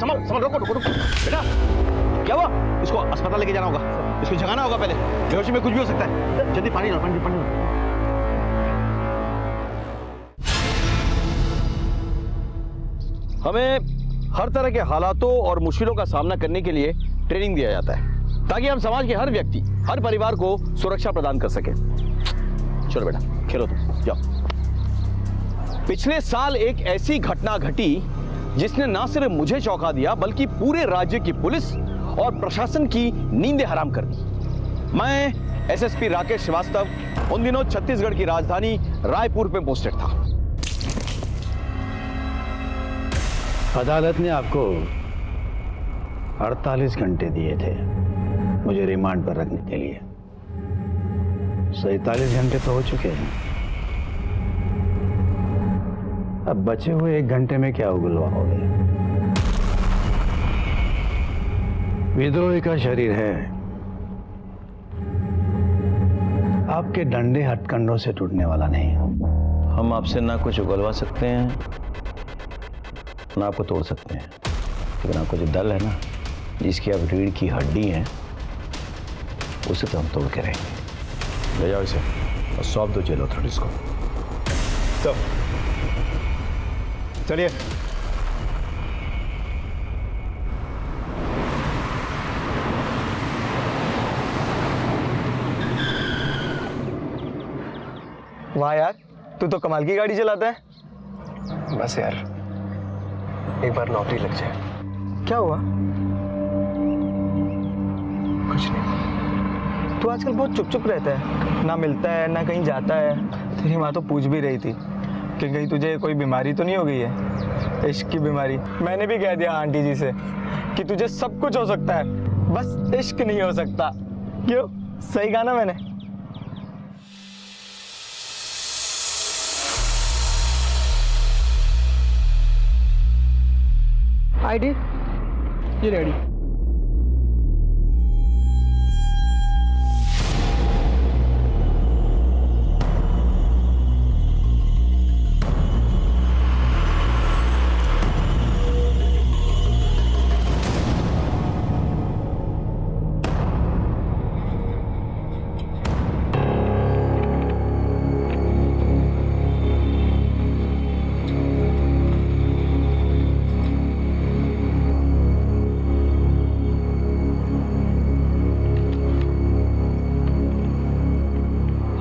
संभल संभल, रुको रुको रुको। बेटा क्या हुआ? इसको अस्पताल लेके जाना होगा, इसको जगाना होगा पहले, बेहोशी में कुछ भी हो सकता है। जल्दी पानी लो, पानी पानी लो। हमें हर तरह के हालातों और मुश्किलों का सामना करने के लिए ट्रेनिंग दिया जाता है ताकि हम समाज के हर व्यक्ति, हर परिवार को सुरक्षा प्रदान कर सके। चलो बेटा खेलो, तुम जाओ। पिछले साल एक ऐसी घटना घटी जिसने न सिर्फ मुझे चौंका दिया बल्कि पूरे राज्य की पुलिस और प्रशासन की नींदें हराम कर दी। मैं एसएसपी राकेश श्रीवास्तव उन दिनों छत्तीसगढ़ की राजधानी रायपुर में पोस्टेड था। अदालत ने आपको 48 घंटे दिए थे मुझे रिमांड पर रखने के लिए। 47 घंटे तो हो चुके हैं। अब बचे हुए 1 घंटे में क्या उगलवाओगे? विद्रोही का शरीर है, आपके डंडे हथकंडों से टूटने वाला नहीं। हम आपसे ना कुछ उगलवा सकते हैं ना आपको तोड़ सकते हैं, लेकिन आपको जो दल है ना, जिसकी आप रीढ़ की हड्डी हैं, उसे तो हम तोड़ के रहेंगे। ले जाओ इसे और सौंप दो जेल अथॉरिटीज को। तो चलिए। वाह यार, तू तो कमाल की गाड़ी चलाता है। बस यार, एक बार नौकरी लग जाए। क्या हुआ? कुछ नहीं। तू आजकल बहुत चुप चुप रहता है, ना मिलता है ना कहीं जाता है। तेरी माँ तो पूछ भी रही थी कि कहीं तुझे कोई बीमारी तो नहीं हो गई है, इश्क की बीमारी। मैंने भी कह दिया आंटी जी से कि तुझे सब कुछ हो सकता है, बस इश्क नहीं हो सकता। क्यों, सही कहा ना मैंने? आईडी ये रेडी।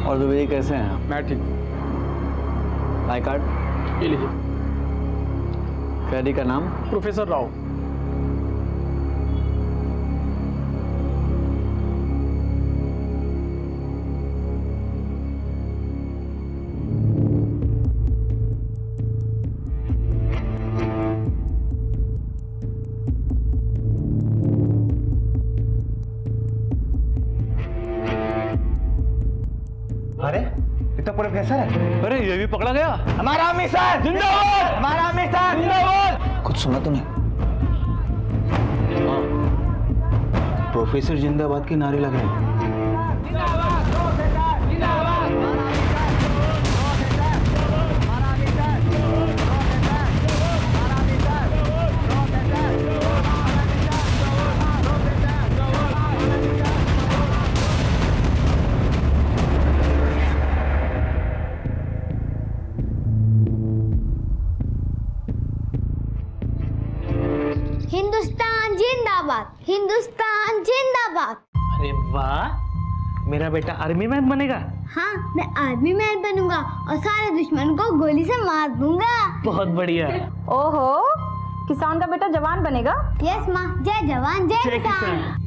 और दुबे कैसे हैं? मैं ठीक। आई कार्ड ये लीजिए। कैदी का नाम? प्रोफेसर राव। अरे ये तो प्रोफेसर है। अरे ये भी पकड़ा गया। हमारा अमित जिंदाबाद, हमारा अमित जिंदाबाद। कुछ सुना तूने? प्रोफेसर जिंदाबाद के नारे लग रहे हैं। हिंदुस्तान जिंदाबाद, हिंदुस्तान जिंदाबाद। अरे वाह, मेरा बेटा आर्मी मैन बनेगा। हाँ, मैं आर्मी मैन बनूंगा और सारे दुश्मन को गोली से मार दूंगा। बहुत बढ़िया। ओहो, किसान का बेटा जवान बनेगा। यस माँ, जय जवान जय किसान।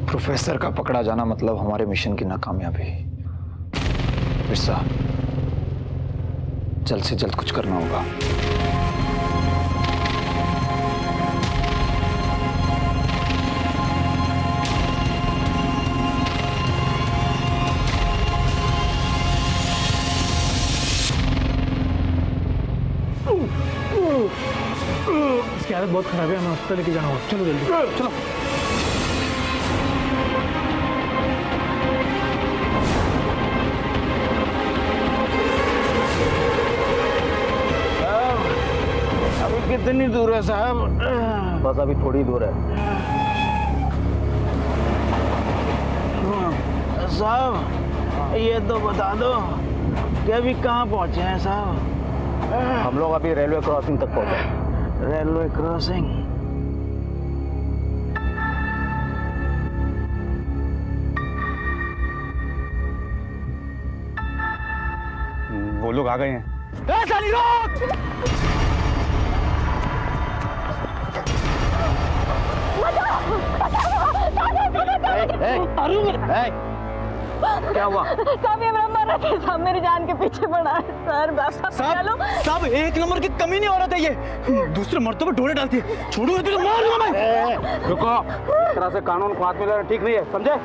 प्रोफेसर का पकड़ा जाना मतलब हमारे मिशन की नाकामयाबी। बिरसा, जल्द से जल्द कुछ करना होगा। इसकी हालत बहुत खराब है, हमें हॉस्पिटल लेके जाना होगा। चलो जल्दी चलो। कितनी दूर है साहब? बस अभी थोड़ी दूर है। साहब ये तो बता दो कि अभी कहाँ पहुँचे हैं साहब? हम लोग अभी रेलवे क्रॉसिंग तक पहुंचे। Railway crossing. वो लोग आ गए हैं। क्या हुआ? साहब ये मेरा मर रहा था साहब, मेरी जान के पीछे पड़ा है सर। बस चलो साहब एक नंबर की कमी नहीं हो रहा था ये, दूसरे मर्तबे डोले डालती है। छोड़ो तो मार दूंगा मैं। रुको, इस तरह से कानून को हाथ में लेना ठीक नहीं है, समझे?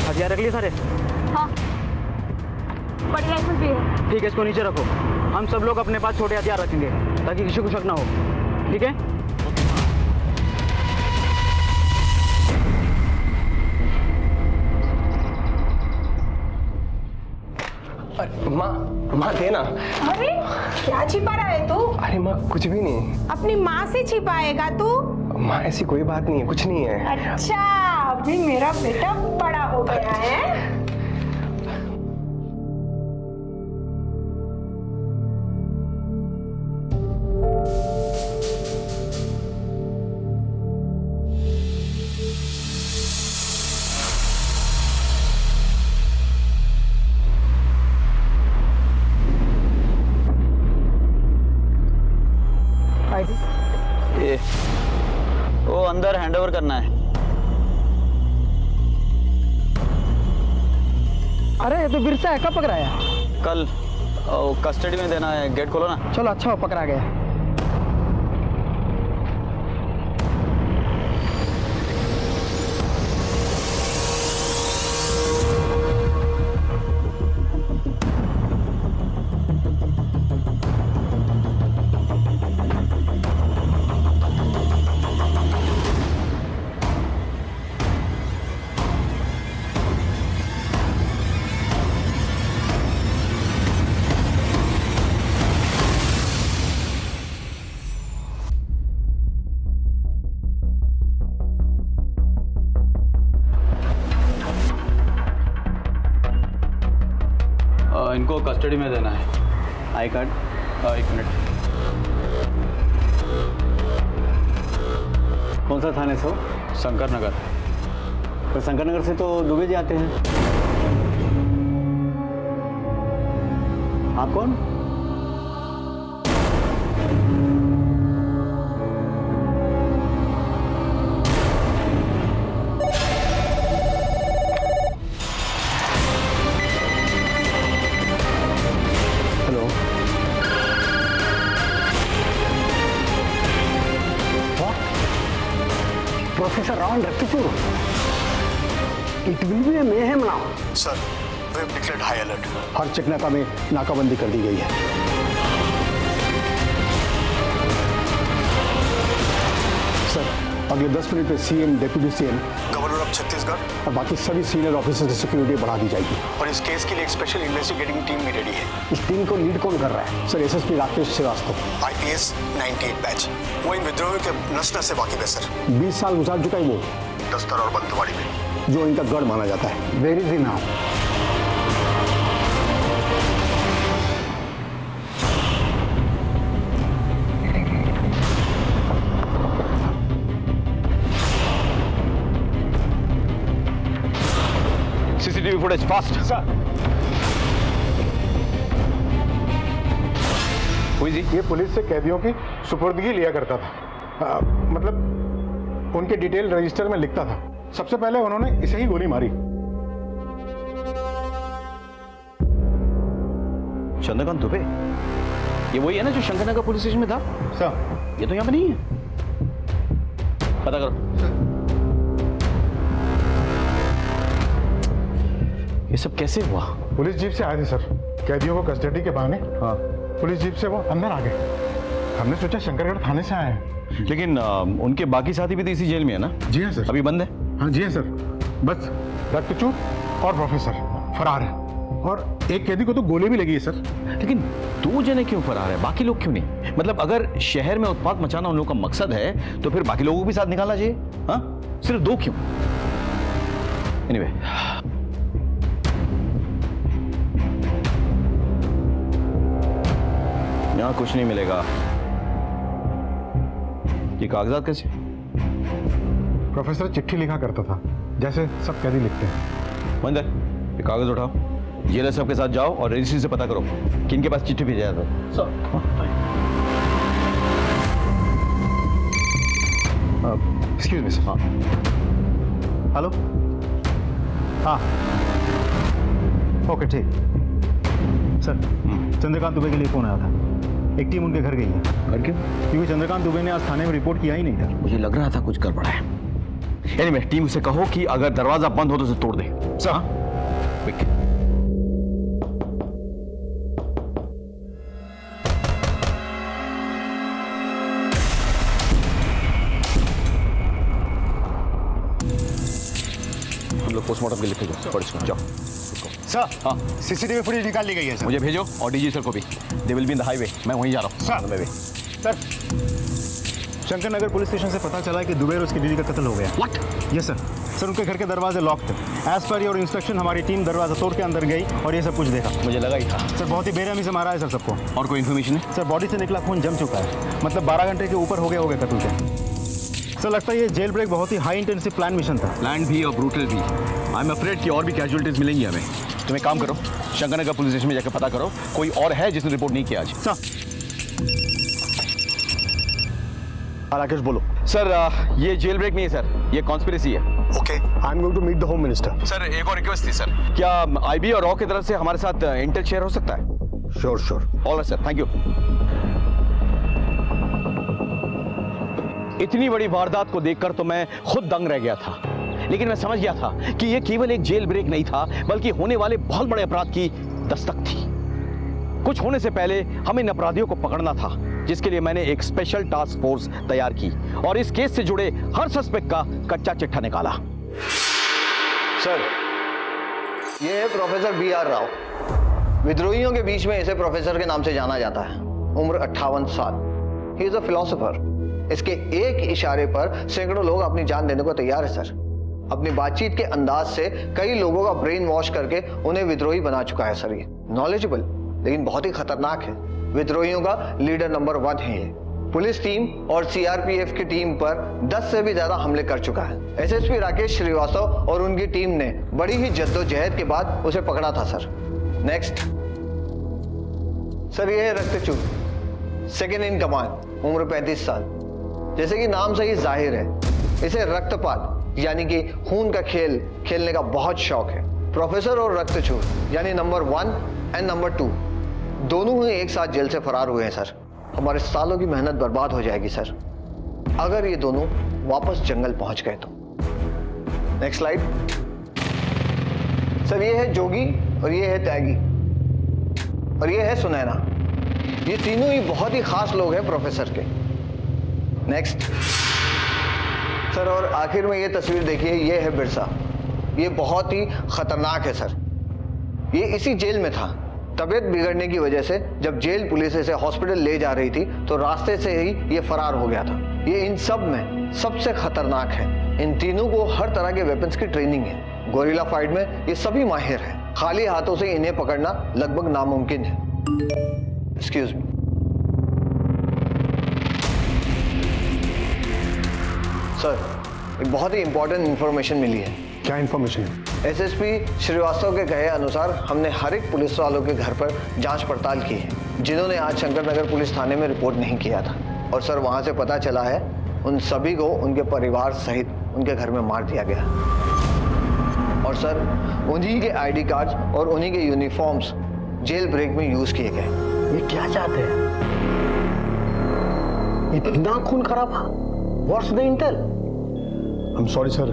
हथियार रख लिए सारे? हाँ, बड़ी राइफल भी है। ठीक है, इसको नीचे रखो। हम सब लोग अपने पास छोटे हथियार रखेंगे ताकि किसी को शक ना हो, ठीक है? माँ देना। अरे क्या छिपा रहा है तू? अरे माँ कुछ भी नहीं। अपनी माँ से छिपाएगा तू? माँ ऐसी कोई बात नहीं है, कुछ नहीं है। अच्छा, अभी मेरा बेटा बड़ा हो गया है। ये वो अंदर हैंडओवर करना है। अरे ये तो बिरसा है, कब पकड़ाया? कल कस्टडी में देना है। गेट खोलो ना। चलो अच्छा हो, पकड़ा गया। इनको कस्टडी में देना है। I card. एक मिनट। कौन सा थाने से हो? शंकर नगर। तो शंकर नगर से तो दुबे जी आते हैं। आप कौन? Professor Ravan Rakipur. It will be a mayhem now. Sir, we have declared high alert. हर चेकनाका में नाकाबंदी कर दी गई है। Sir, अगले 10 मिनट में CM, deputy CM, governor of Chhattisgarh और बाकी सभी सीनियर ऑफिसर्स की सिक्योरिटी बढ़ा दी जाएगी। और इस केस के लिए एक स्पेशल इन्वेस्टिगेटिंग टीम भी रेडी है। इस टीम को लीड कौन कर रहा है? Sir SSP Rakesh Srivastava, IPS 98 batch. वो इन विद्रोहियों के नस नस से वाकिफ है सर। 20 साल गुजार चुका है वो दस्तर और बंतवाड़ी में, जो इनका गढ़ माना जाता है। Where is the now? CCTV footage fast. Sir हुई जी? ये पुलिस से कैदियों की सुपुर्दगी लिया करता था। मतलब उनके डिटेल रजिस्टर में लिखता था। सबसे पहले उन्होंने इसे ही गोली मारी। चंद्रकांत दुबे, ये वही है ना जो शंकरनगर पुलिस स्टेशन में था? सर ये तो यहाँ पे नहीं है। पता करो। ये सब कैसे हुआ? पुलिस जीप से आए थे सर, कैदियों को कस्टडी के बहाने। हाँ। पुलिस जीप से वो अंदर आ गए। हमने सोचा शंकरगढ़ थाने से आए हैं। लेकिन उनके बाकी साथी भी तो इसी जेल में है ना? जी हाँ सर। अभी बंद है? हाँ जी हाँ सर। बस रक्तचूर और प्रोफेसर फरार है, और एक कैदी को तो गोली भी लगी है सर। लेकिन 2 जने क्यों फरार है, बाकी लोग क्यों नहीं? मतलब अगर शहर में उत्पात मचाना उन लोगों का मकसद है तो फिर बाकी लोगों को भी साथ निकालना चाहिए। हाँ, सिर्फ 2 क्यों? एनीवे, यहां कुछ नहीं मिलेगा। ये कागजात कैसे? प्रोफेसर चिट्ठी लिखा करता था, जैसे सब कैदी लिखते हैं। मंदिर, ये कागज उठाओ, जेलर साहब के साथ जाओ और रजिस्ट्री से पता करो कि इनके पास चिट्ठी भेजा था। Excuse me sir. हाँ, हेलो। हाँ ओके ठीक। सर चंद्रकांत दुबे के लिए फोन आया था। एक टीम उनके घर गई है। घर क्यों? क्योंकि चंद्रकांत दुबे ने आज थाने में रिपोर्ट किया ही नहीं था। मुझे लग रहा था कुछ गड़बड़ है। एनीवे, टीम से कहो कि अगर दरवाजा बंद हो तो उसे तोड़ दे। Sir quick. हम लोग पोस्टमार्टम के लिए भेजो। और इसको जाओ। सर हाँ, सीसीटीवी फुटेज निकाल ली गई है सर। मुझे भेजो और डीजी सर को भी। They will be in the highway. मैं वहीं जा रहा हूँ। Sir sir Shankar Nagar police station से पता चला है कि दुबे और उसकी बीवी का कत्ल हो गया। व्हाट? Yes sir. सर उनके घर के दरवाजे लॉक थे। एज पर योर इंस्ट्रक्शन हमारी टीम दरवाजा तोड़ के अंदर गई और ये सब कुछ देखा। मुझे लगा ही था। सर बहुत ही बेरहमी से मारा है सर सबको। और कोई इन्फॉर्मेशन है? सर बॉडी से निकला खून जम चुका है, मतलब 12 घंटे के ऊपर हो गए कत्ल के। सर लगता है ये जेल ब्रेक बहुत ही हाई इंटेंसिव प्लान मिशन था। प्लान भी और ब्रूटल भी। आई एम अफ्रेड कि और भी कैजुअलिटीज मिलेंगी हमें। तुम एक काम करो, शंकरनगर पुलिस स्टेशन में जाकर पता करो कोई और है जिसने रिपोर्ट नहीं किया आज। सर राकेश बोलो। सर ये जेल ब्रेक नहीं है सर, ये कॉन्स्पिरेसी है। Okay, I am going to meet the home minister. Sir एक और रिक्वेस्ट थी सर, क्या आईबी और रॉ की तरफ से हमारे साथ इंटेल शेयर हो सकता है? Sure sure. All right sir, thank you. इतनी बड़ी वारदात को देखकर तो मैं खुद दंग रह गया था, लेकिन मैं समझ गया था कि यह केवल एक जेल ब्रेक नहीं था, बल्कि होने वाले बहुत बड़े अपराध की दस्तक थी। कुछ होने से पहले हमें इन अपराधियों को पकड़ना था, जिसके लिए मैंने एक स्पेशल टास्क फोर्स तैयार की और इस केस से जुड़े हर सस्पेक्ट का कच्चा चिट्ठा निकाला। सर, ये है प्रोफेसर BR राव। विद्रोहियों के बीच में इसे प्रोफेसर के नाम से जाना जाता है। उम्र 58 साल। He is a philosopher. इसके एक इशारे पर सैकड़ों लोग अपनी जान देने को तैयार है सर। अपनी बातचीत के अंदाज से कई लोगों का ब्रेन वॉश करके उन्हें विद्रोही बना चुका है सर। ये नॉलेजेबल लेकिन बहुत ही खतरनाक है। विद्रोहियों का लीडर नंबर 1 है ये। पुलिस टीम और CRPF की टीम पर 10 से भी ज्यादा हमले कर चुका है। SSP राकेश श्रीवास्तव और उनकी टीम ने बड़ी ही जद्दोजहद के बाद उसे पकड़ा था सर। नेक्स्ट सर, ये है रक्तचूर, सेकेंड इन कमांड, उम्र 35 साल। जैसे कि नाम से ही जाहिर है, इसे रक्तपात यानी कि खून का खेल खेलने का बहुत शौक है। प्रोफेसर और रक्तचूर यानी नंबर 1 एंड नंबर 2 दोनों ही एक साथ जेल से फरार हुए हैं सर। हमारे सालों की मेहनत बर्बाद हो जाएगी सर, अगर ये दोनों वापस जंगल पहुंच गए तो। नेक्स्ट स्लाइड सर, ये है जोगी और ये है त्यागी और ये है सुनैना। ये तीनों ही बहुत ही खास लोग हैं प्रोफेसर के। नेक्स्ट सर और आखिर में ये तस्वीर देखिए, ये है बिरसा। ये बहुत ही खतरनाक है सर। ये इसी जेल में था। तबीयत बिगड़ने की वजह से जब जेल पुलिस इसे हॉस्पिटल ले जा रही थी तो रास्ते से ही ये फरार हो गया था। ये इन सब में सबसे खतरनाक है। इन तीनों को हर तरह के वेपन्स की ट्रेनिंग है। गोरिल्ला फाइट में ये सभी माहिर हैं। खाली हाथों से इन्हें पकड़ना लगभग नामुमकिन है। Excuse me. सर, एक बहुत ही इंपॉर्टेंट इंफॉर्मेशन मिली है। क्या इंफॉर्मेशन है? एसएसपी श्रीवास्तव के कहे अनुसार हमने हर एक पुलिस वालों के घर पर जांच पड़ताल की है जिन्होंने आज शंकर नगर पुलिस थाने में रिपोर्ट नहीं किया था। और सर वहां से पता चला है उन सभी को उनके परिवार सहित उनके घर में मार दिया गया। और सर उन्हीं के आईडी कार्ड्स और उन्हीं के यूनिफॉर्म्स जेल ब्रेक में यूज किए गए। ये क्या चाहते हैं? इतना खून खराबा? What's the Intel? I am sorry sir,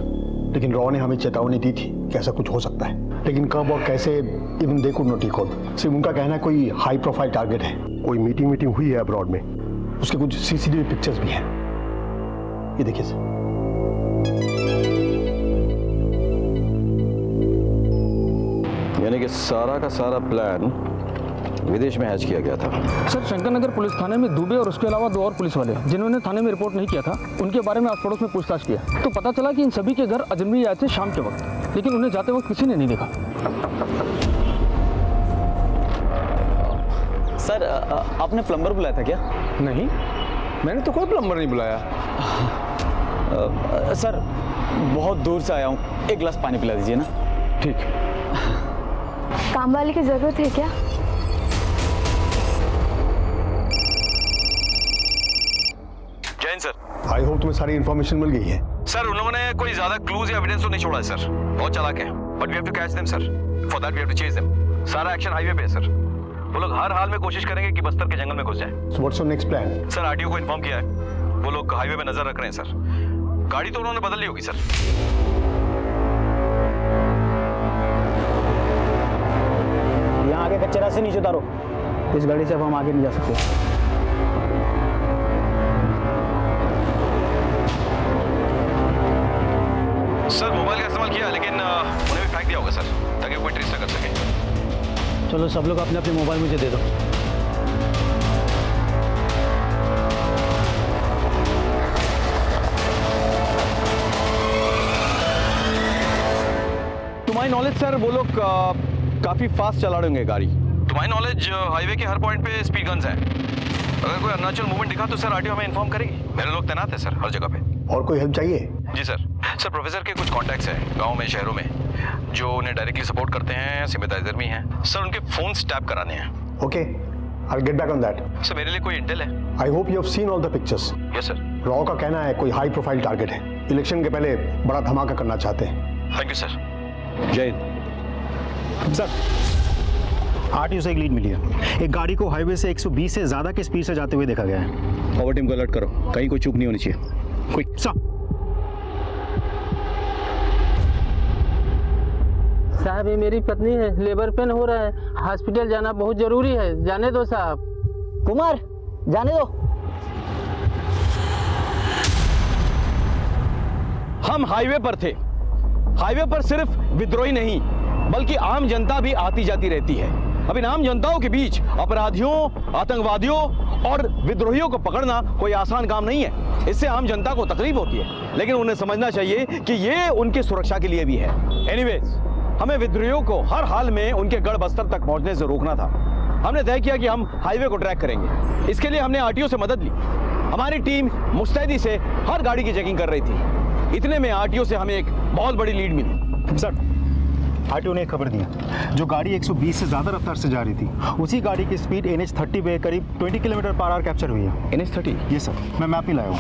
लेकिन रॉ ने हमें चेतावनी दी थी कि ऐसा कुछ हो सकता है, लेकिन कब और कैसे even they could not recall. सिर्फ उनका कहना है कोई हाई प्रोफाइल टारगेट है। कोई मीटिंग हुई है अब्रॉड में, उसके कुछ सीसीटीवी पिक्चर्स भी हैं। ये देखिए सर। यानी कि सारा का सारा प्लान विदेश में हैच किया गया था। सर शंकर नगर पुलिस थाने में दुबे और उसके अलावा 2 और पुलिस वाले जिन्होंने थाने में रिपोर्ट नहीं किया था, उनके बारे में आस पड़ोस में पूछताछ किया तो पता चला कि इन सभी के घर अजनबी आए थे शाम के वक्त, लेकिन उन्हें जाते वक्त किसी ने नहीं देखा। सर आपने प्लम्बर बुलाया था क्या? नहीं, मैंने तो कोई प्लम्बर नहीं बुलाया। सर बहुत दूर से आया हूँ, एक गिलास पानी पिला दीजिए ना। ठीक। काम वाले की जरूरत है क्या? जैन सर। आई होप तुम्हें सारी इन्फॉर्मेशन मिल गई है। सर उन लोगों ने कोई ज्यादा क्लूज या एविडेंस तो नहीं छोड़ा है सर। बहुत चालाक है, but we have to catch them sir. For that we have to chase them. सारा एक्शन हाईवे पे है सर। वो लोग हर हाल में कोशिश करेंगे कि बस्तर के जंगल में घुस जाए। So what's your next plan? Sir RTO को इन्फॉर्म किया है, वो लोग हाईवे पे नजर रख रहे हैं सर। गाड़ी तो उन्होंने बदल ली होगी सर। यहाँ आगे कच्चे रास्ते नीचे उतारो, इस गाड़ी से अब हम आगे नहीं जा सकते। सर मोबाइल का इस्तेमाल किया, लेकिन उन्हें भी फेंक दिया होगा सर, ताकि कोई ट्रेस ना कर सके। चलो सब लोग अपने अपने मोबाइल मुझे दे दो। तुम्हारी नॉलेज सर वो लोग काफी फास्ट चला रहे होंगे गाड़ी। तुम्हारी नॉलेज हाईवे के हर पॉइंट पे स्पीड गन्स हैं। अगर कोई अननेचुरल मूवमेंट दिखा तो सर आरटीओ हमें इन्फॉर्म करेगी। मेरे लोग तैनात हैं सर हर जगह पे। और कोई हेल्प चाहिए? जी सर। सर प्रोफेसर के कुछ कॉन्टैक्ट्स हैं गांव में, शहरों में, जो उन्हें डायरेक्टली सपोर्ट करते हैं, सिंपैथाइजर भी हैं सर। उनके फोन टैप कराने हैं। Okay, I will get back on that. Sir मेरे लिए कोई इंटेल है? I hope you have seen all the pictures. Yes sir. Raw का कहना है कोई हाई प्रोफाइल टारगेट है, इलेक्शन के पहले बड़ा धमाका करना चाहते हैं। Thank you sir. जय सर आरटीओ से एक लीड मिली है। एक गाड़ी को हाईवे से 120 से ज्यादा की स्पीड से जाते हुए देखा गया है। फॉरवर्ड टीम को अलर्ट करो, कहीं कोई चूक नहीं होनी चाहिए। Quick sir. साहब ये मेरी पत्नी है, लेबर पेन हो रहा है, हॉस्पिटल जाना बहुत जरूरी है। जाने दो साहब। कुमार जाने दो। हम हाईवे पर थे। हाईवे पर सिर्फ विद्रोही नहीं बल्कि आम जनता भी आती जाती रहती है। अब इन आम जनताओं के बीच अपराधियों, आतंकवादियों और विद्रोहियों को पकड़ना कोई आसान काम नहीं है। इससे आम जनता को तकलीफ होती है, लेकिन उन्हें समझना चाहिए कि ये उनकी सुरक्षा के लिए भी है। एनीवेज, हमें विद्रोहियों को हर हाल में उनके गढ़ बस्तर तक पहुंचने से रोकना था। हमने तय किया कि हम हाईवे को ट्रैक करेंगे। इसके लिए हमने आरटीओ से मदद ली। हमारी टीम मुस्तैदी से हर गाड़ी की चेकिंग कर रही थी। इतने में आरटीओ से हमें एक बहुत बड़ी लीड मिली। सर आरटीओ ने एक खबर दी, जो गाड़ी 120 से ज्यादा रफ्तार से जा रही थी, उसी गाड़ी की स्पीड NH30 पे करीब 20 किलोमीटर पर आवर कैप्चर हुई है। NH30? ये सर, मैं मैप ही लाया हूँ।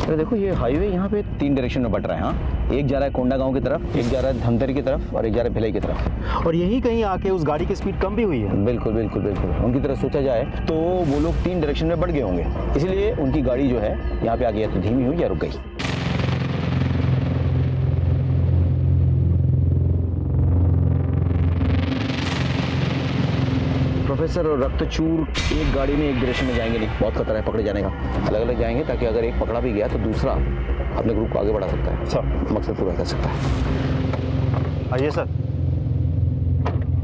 अरे देखो ये हाईवे यहाँ पे 3 डायरेक्शन में बट रहा है। हाँ, एक जा रहा है कोंडा गांव की तरफ, एक जा रहा है धमतरी की तरफ और एक जा रहा है भिलाई की तरफ। और यही कहीं आके उस गाड़ी की स्पीड कम भी हुई है। बिल्कुल बिल्कुल बिल्कुल। उनकी तरफ सोचा जाए तो वो लोग 3 डायरेक्शन में बढ़ गए होंगे, इसलिए उनकी गाड़ी जो है यहाँ पे आ गई, तो धीमी हुई या रुक गई। प्रोफेसर और रक्तचूर एक गाड़ी में एक डायरेक्शन में जाएंगे नहीं, बहुत खतरा है पकड़े जाने का। अलग अलग जाएंगे ताकि अगर एक पकड़ा भी गया तो दूसरा अपने ग्रुप को आगे बढ़ा सकता है, सर मकसद पूरा कर सकता है। आइए सर,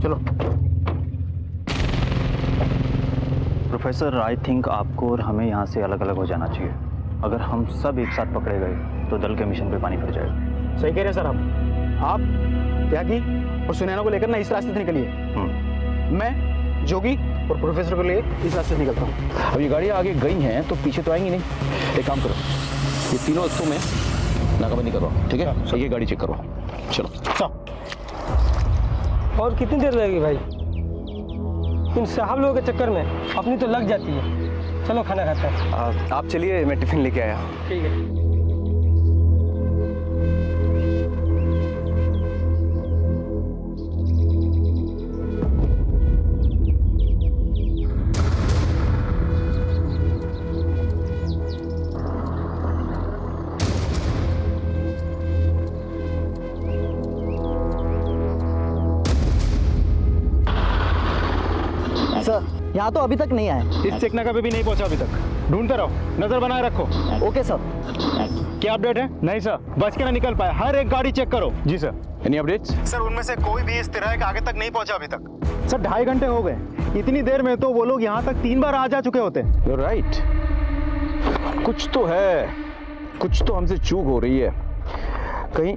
चलो। प्रोफेसर, आई थिंक आपको और हमें यहाँ से अलग अलग हो जाना चाहिए। अगर हम सब एक साथ पकड़े गए तो दल के मिशन पे पानी फिर जाएगा। सही कह रहे हैं सर आप त्यागी और सुनैना को लेकर ना इस रास्ते से निकलिए। मैं जोगी और प्रोफेसर को लिए इस रास्ते से निकलता हूँ। अब ये गाड़ियाँ आगे गई हैं तो पीछे तो आएंगी नहीं। एक काम करो, ये तीनों हिस्सों में नाकाबंदी करवाओ, ठीक है? सही, ये गाड़ी चेक करवाओ। चलो। और कितनी देर लगेगी भाई? इन साहब लोगों के चक्कर में अपनी तो लग जाती है। चलो खाना खाते हैं। आप चलिए, मैं टिफिन लेके आया। ठीक है। यहाँ तो अभी तक नहीं आए। इस चेक नाका पे भी नहीं पहुंचा अभी तक। ढूंढते रहो, नजर बनाए रखो। Okay sir. क्या अपडेट है? नहीं सर, बच के ना निकल पाए। हर एक गाड़ी चेक करो। जी सर। Any updates? सर उनमें से कोई भी इस तरह के आगे तक नहीं पहुंचा अभी तक। सर 2.5 घंटे हो गए। इतनी देर में तो वो लोग यहाँ तक 3 बार आ जा चुके होते। You're right. कुछ तो है, कुछ तो हमसे चूक हो रही है। कहीं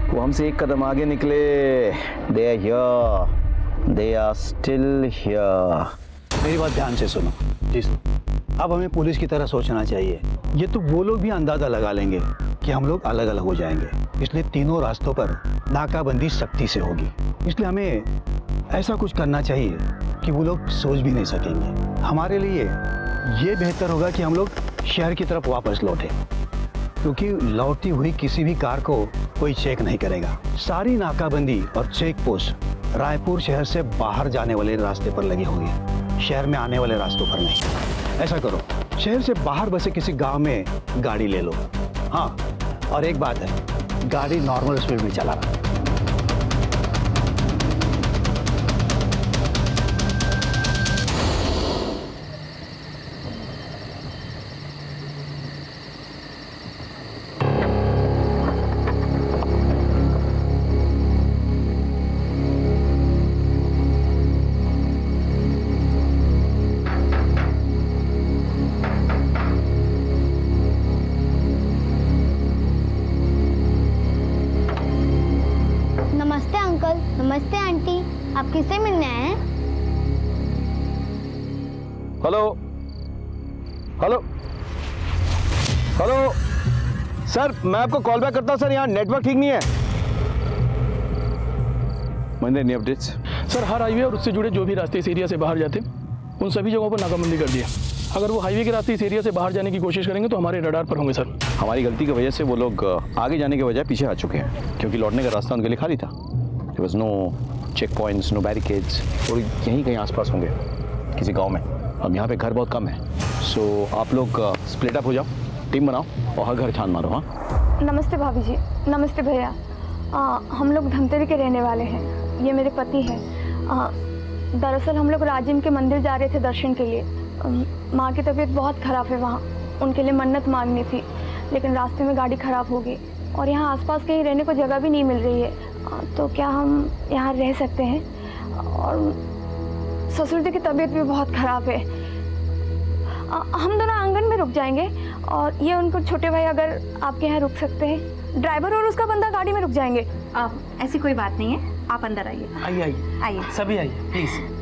वो हमसे एक कदम आगे निकले। They are here. They are still here. मेरी बात ध्यान से सुनो। जी सर। अब हमें पुलिस की तरह सोचना चाहिए। ये तो वो लोग भी अंदाजा लगा लेंगे कि हम लोग अलग अलग हो जाएंगे, इसलिए तीनों रास्तों पर नाकाबंदी सख्ती से होगी। इसलिए हमें ऐसा कुछ करना चाहिए कि वो लोग सोच भी नहीं सकेंगे। हमारे लिए ये बेहतर होगा कि हम लोग शहर की तरफ वापस लौटें, क्योंकि लौटती हुई किसी भी कार को कोई चेक नहीं करेगा। सारी नाकाबंदी और चेक पोस्ट रायपुर शहर से बाहर जाने वाले रास्ते पर लगी होगी, शहर में आने वाले रास्तों पर नहीं। ऐसा करो, शहर से बाहर बसे किसी गांव में गाड़ी ले लो। हाँ, और एक बात है, गाड़ी नॉर्मल स्पीड में चलाना। नमस्ते अंकल, नमस्ते आंटी। आप किससे मिलने आए हैं? हेलो हेलो हेलो सर, मैं आपको कॉल बैक करता हूं सर, यहाँ नेटवर्क ठीक नहीं है। Mahendra, any updates? सर हर हाईवे और उससे जुड़े जो भी रास्ते इस एरिया से बाहर जाते उन सभी जगहों पर नाकाबंदी कर दिया। अगर वो हाईवे के रास्ते इस एरिया से बाहर जाने की कोशिश करेंगे तो हमारे रडार पर होंगे सर। हमारी गलती की वजह से वो लोग आगे जाने के बजाय पीछे आ चुके हैं, क्योंकि लौटने का रास्ता उनके लिए खाली था। There was no check points, no barricades, और यहीं कहीं आसपास होंगे किसी गांव में। अब यहाँ पे घर बहुत कम है, सो आप लोग स्प्लिट अप हो जाओ, टीम बनाओ और हर घर छान मारो। हाँ, नमस्ते भाभी जी। नमस्ते भैया। हम लोग धमतरी के रहने वाले हैं। ये मेरे पति हैं। दरअसल हम लोग राजिम के मंदिर जा रहे थे दर्शन के लिए। माँ की तबीयत बहुत ख़राब है वहाँ, उनके लिए मन्नत मांगनी थी, लेकिन रास्ते में गाड़ी ख़राब हो गई और यहाँ आसपास कहीं रहने को जगह भी नहीं मिल रही है। तो क्या हम यहाँ रह सकते हैं? और ससुर जी की तबीयत भी बहुत ख़राब है। हम दोनों आंगन में रुक जाएंगे और ये उनको छोटे भाई अगर आपके यहाँ रुक सकते हैं, ड्राइवर और उसका बंदा गाड़ी में रुक जाएंगे। ऐसी कोई बात नहीं है, आप अंदर आइए। आइए आइए आइए, सभी आइए प्लीज़।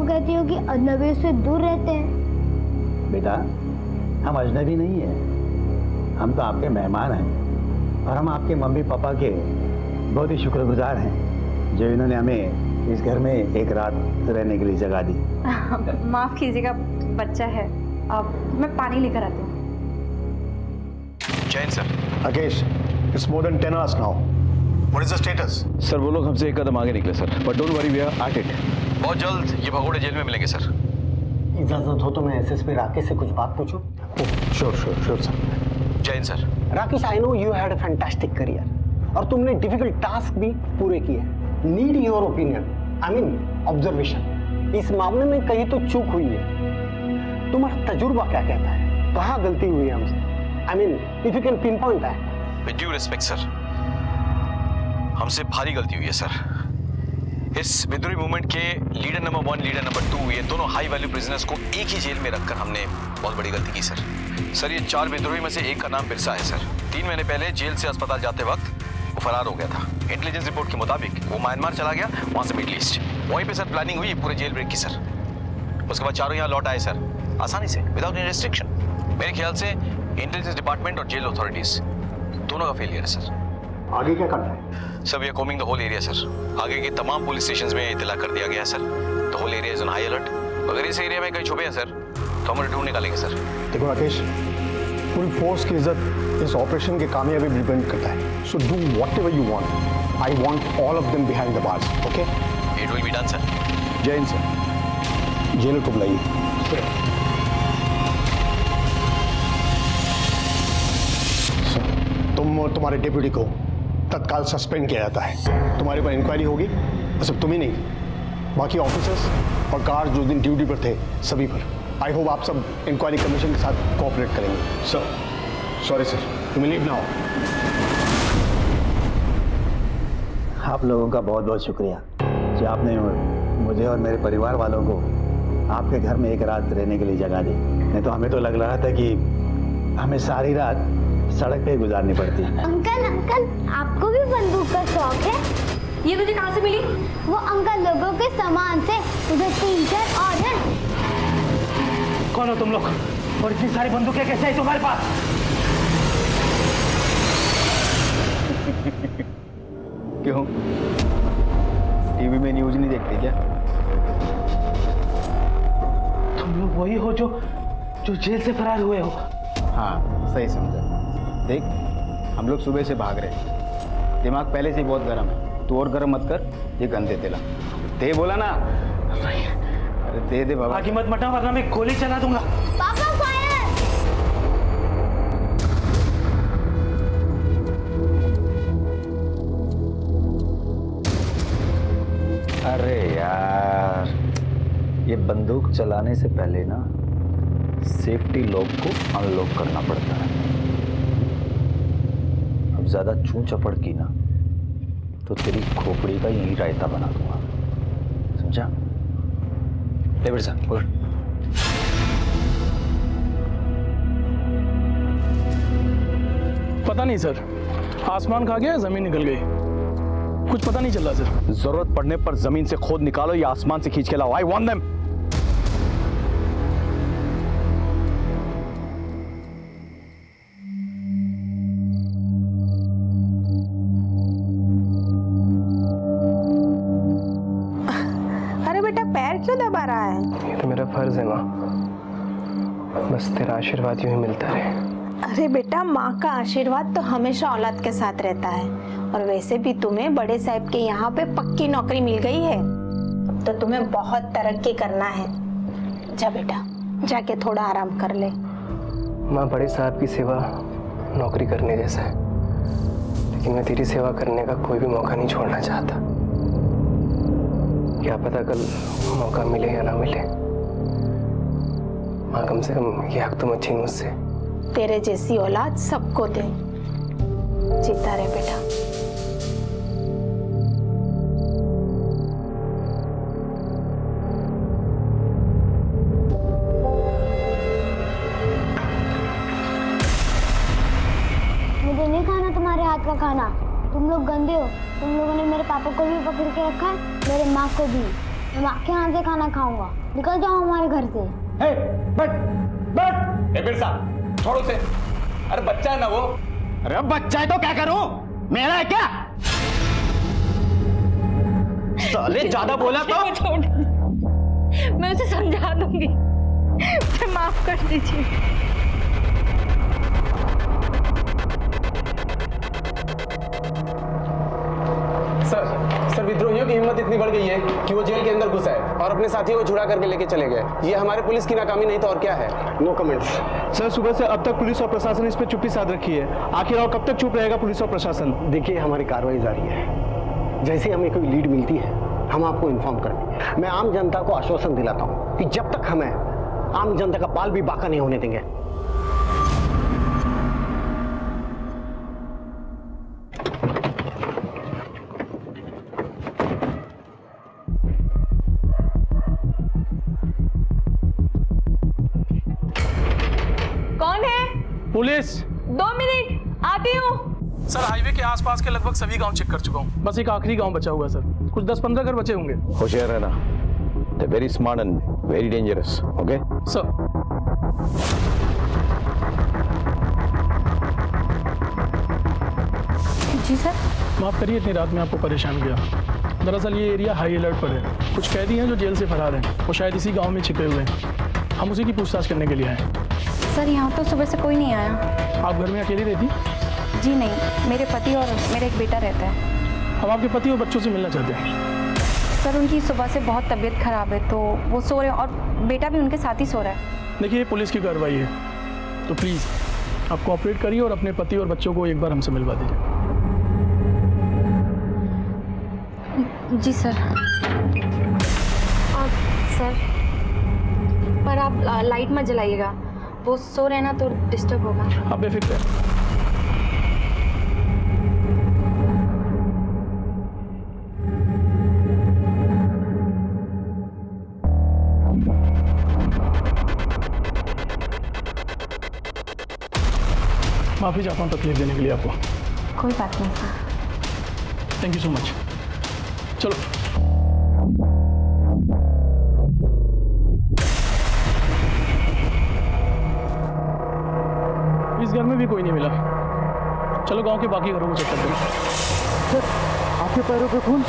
कहती हो कि अजनबी से दूर रहते हैं। बेटा, हम अजनबी नहीं हैं, हम तो आपके मेहमान हैं और हम आपके मम्मी पापा के बहुत ही शुक्रगुजार हैं जो इन्होंने हमें इस घर में एक रात रहने के लिए जगह दी। माफ कीजिएगा, बच्चा है। अब मैं पानी लेकर आती हूँ। Jain sir. Rakesh, it's more than 10 hours now. What is the status? Sir वो लोग हमसे एक कदम आगे निकले sir, but don't worry, we are at it. बहुत जल्द ये भगोड़े जेल में मिलेंगे सर। इजाजत हो तो मैं एसएसपी राकेश से कुछ बात पूछूं? Sure sure sure sir. जय हिंद sir. Rakesh, I know you had a fantastic career और तुमने डिफिकल्ट टास्क भी पूरे किए। Need your opinion, I mean observation. इस मामले में कहीं तो चूक हुई है। तुम्हारा तजुर्बा क्या कहता है? कहाँ गलती हुई है हमसे? I mean if you can pin point that. With due respect sir, हमसे भारी गलती हुई है सर। इस विद्रोही मूवमेंट के लीडर नंबर 1, लीडर नंबर 2, ये दोनों हाई वैल्यू प्रिजनर्स को एक ही जेल में रखकर हमने बहुत बड़ी गलती की सर। सर, ये 4 विद्रोही में से एक का नाम बिरसा है सर। 3 महीने पहले जेल से अस्पताल जाते वक्त वो फरार हो गया था। इंटेलिजेंस रिपोर्ट के मुताबिक वो म्यांमार चला गया, वहां से मिडिल ईस्ट। वहीं पे सर प्लानिंग हुई पूरे जेल ब्रेक की सर। उसके बाद चारों यहाँ लौट आए सर, आसानी से, विदाउट एनी रेस्ट्रिक्शन। मेरे ख्याल से इंटेलिजेंस डिपार्टमेंट और जेल अथॉरिटीज दोनों का फेलियर है सर। आगे क्या करना है? Sir, we are combing the whole area sir. आगे के तमाम पुलिस स्टेशंस में इत्तला कर दिया गया है sir. The whole area is on high alert. अगर इस एरिया में कहीं छुपे हैं सर तो हम उन्हें ढूंढ निकालेंगे सर। देखो राकेश, पूरी फोर्स की इज्जत इस ऑपरेशन की कामयाबी डिपेंड करता है। So do whatever you want. I want all of them behind the bars, okay? It will be done sir. जय हिंद सर। जेलर को बुलाइए। तुम और तुम्हारे डिप्यूटी को तत्काल सस्पेंड किया जाता है। तुम्हारे पर इंक्वायरी होगी, सिर्फ तुम ही नहीं, बाकी ऑफिसर्स और गार्ड जो दिन ड्यूटी पर थे सभी पर। आई होप आप सब इंक्वायरी कमीशन के साथ कोऑपरेट करेंगे। Sir, sorry sir, you will leave now. आप लोगों का बहुत बहुत शुक्रिया कि आपने मुझे और मेरे परिवार वालों को आपके घर में एक रात रहने के लिए जगह दी। नहीं तो हमें तो लग रहा था कि हमें सारी रात सड़क पे गुजारनी पड़ती है। अंकल अंकल, आपको भी बंदूक का शौक है? ये तुझे कहाँ से मिली? वो अंकल लोगों के सामान से। उधर 3-4 और हैं। कौन हो तुम लोग और इतनी सारी बंदूकें कैसे है तुम्हारे पास? क्यों, टीवी में न्यूज नहीं देखते क्या? तुम लोग वही हो जो जेल से फरार हुए हो? हाँ, सही समझा। देख, हम लोग सुबह से भाग रहे हैं, दिमाग पहले से ही बहुत गर्म है। तू और गर्म मत कर, ये गन दे देला। दे बोला ना। अरे दे दे बाबा। आगे मत मटा वरना मैं गोली चला दूंगा। पापा फायर! अरे यार, ये बंदूक चलाने से पहले ना सेफ्टी लॉक को अनलॉक करना पड़ता है। अब ज्यादा चूं चपड़ की ना तो तेरी खोपड़ी का यही रायता बना दूंगा, समझा? ले बिरसा, बोल। पता नहीं सर, आसमान खा गया, जमीन निकल गई, कुछ पता नहीं चल रहा सर। जरूरत पड़ने पर जमीन से खोद निकालो या आसमान से खींच के लाओ। I want them. अरे बेटा, पैर क्यों दबा रहा है? ये तो मेरा फर्ज है माँ, बस तेरा आशीर्वाद यूं ही मिलता रहे। अरे बेटा, माँ का आशीर्वाद तो हमेशा औलाद के साथ रहता है। और वैसे भी तुम्हें बड़े साहब के यहाँ पे पक्की नौकरी मिल गई है, अब तो तुम्हें बहुत तरक्की करना है। जा बेटा, जाके थोड़ा आराम कर ले। माँ, बड़े साहब की सेवा नौकरी करने जैसा है, लेकिन मैं तेरी सेवा करने का कोई भी मौका नहीं छोड़ना चाहता। क्या पता कल मौका मिले या ना मिले। माँ, कम से कम ये हक तो मत छीन मुझसे। तेरे जैसी औलाद सबको दे। जीता रहे बेटा। मुझे नहीं खाना तुम्हारे हाथ का खाना। तुम लोग गंदे हो। तुम लोगों ने मेरे पापा को भी पकड़ के रखा है, मेरे माँ को भी। मैं माँ के हाथ से खाना खाऊंगा। निकल जाओ हमारे घर से। बिरसा, छोड़ो उसे। अरे बच्चा है ना वो। अरे बच्चा है तो क्या करूं? मेरा है क्या? साले ज्यादा बोला तो मैं उसे समझा दूंगी, मुझे माफ कर दीजिए। सर, विद्रोहियों की हिम्मत इतनी बढ़ गई है कि वो जेल के अंदर घुसा है। और अपने साथियों को छुड़ा करके लेके चले गए। ये हमारे पुलिस की नाकामी नहीं तो और क्या है। No comments. सर सुबह से अब तक पुलिस और प्रशासन इस पर चुप्पी साध रखी है। आखिर और कब तक चुप रहेगा पुलिस और प्रशासन? देखिए, हमारी कार्रवाई जारी है। जैसे हमें कोई लीड मिलती है हम आपको इन्फॉर्म कर देंगे। मैं आम जनता को आश्वासन दिलाता हूँ कि जब तक हमें आम जनता का बाल भी बाका नहीं होने देंगे। कौन है? पुलिस। 2 मिनट आती हूँ। सर हाईवे के आसपास के लगभग सभी गांव चेक कर चुका हूँ, बस एक आखिरी गांव बचा हुआ है सर। कुछ 10-15 घर बचे होंगे। होशियार रहना, they're very smart and very dangerous, okay? Sir ji sir. माफ करिए इतनी रात में आपको परेशान किया। दरअसल ये एरिया हाई अलर्ट पर है। कुछ कैदी हैं जो जेल से फरार हैं, वो शायद इसी गांव में छिपे हुए हैं। हम उसी की पूछताछ करने के लिए आए। सर यहाँ तो सुबह से कोई नहीं आया। आप घर में अकेली रहती? जी नहीं, मेरे पति और मेरा एक बेटा रहता है। हम आपके पति और बच्चों से मिलना चाहते हैं। सर उनकी सुबह से बहुत तबीयत खराब है तो वो सो रहे हैं और बेटा भी उनके साथ ही सो रहा है। देखिए ये पुलिस की कार्रवाई है, तो प्लीज़ आप कोऑपरेट करिए और अपने पति और बच्चों को एक बार हमसे मिलवा दीजिए। जी सर। सर पर आप लाइट मत जलाइएगा, वो सो रहे ना तो डिस्टर्ब होगा। आप बेफिक्र हैं। माफ़ी चाहता हूँ तकलीफ देने के लिए आपको। कोई बात नहीं sir. Thank you so much. चलो इस घर में भी कोई नहीं मिला। चलो गांव के बाकी घरों को चेक करते हैं। आपके पैरों पे खून।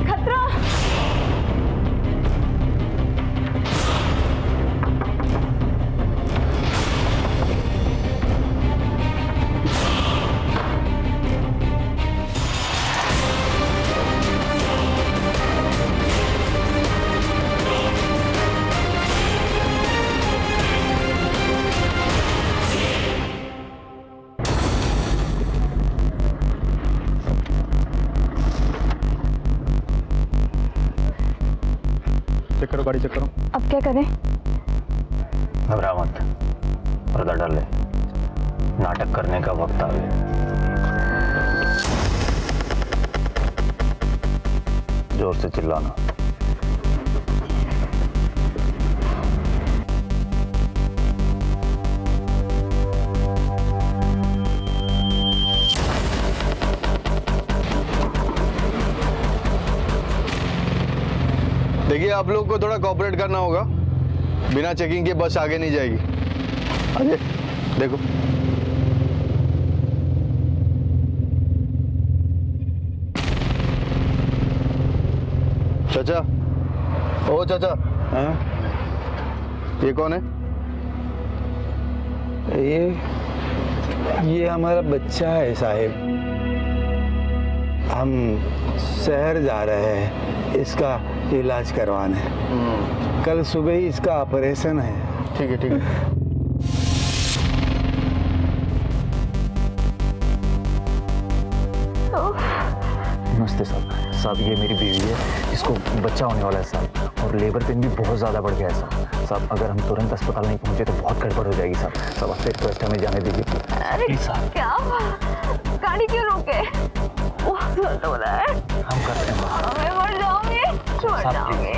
खतरा। चेक करो, गाड़ी चेक करो। अब क्या करें? घबरा मत, पर्दा डाल ले, नाटक करने का वक्त आ गया। जोर से चिल्लाना। देखिए आप लोग को थोड़ा कोऑपरेट करना होगा, बिना चेकिंग के बस आगे नहीं जाएगी। अजय देखो, चाचा, ओ चाचा। हाँ? ये कौन है? ये हमारा बच्चा है साहिब। हम शहर जा रहे हैं इसका इलाज करवाने। कल सुबह ही इसका ऑपरेशन है। ठीक है ठीक है। नमस्ते साहब। साहब ये मेरी बीवी है, इसको बच्चा होने वाला है साहब, और लेबर पेन भी बहुत ज़्यादा बढ़ गया है साहब। साहब अगर हम तुरंत अस्पताल नहीं पहुंचे तो बहुत गड़बड़ हो जाएगी साहब। साहब आपसे रिक्वेस्ट हमें जाने दीजिए। अरे क्या गाड़ी क्यों रोके? तो बोला है हम करते हैं। मैं मर जाऊंगी, मर जाऊंगी।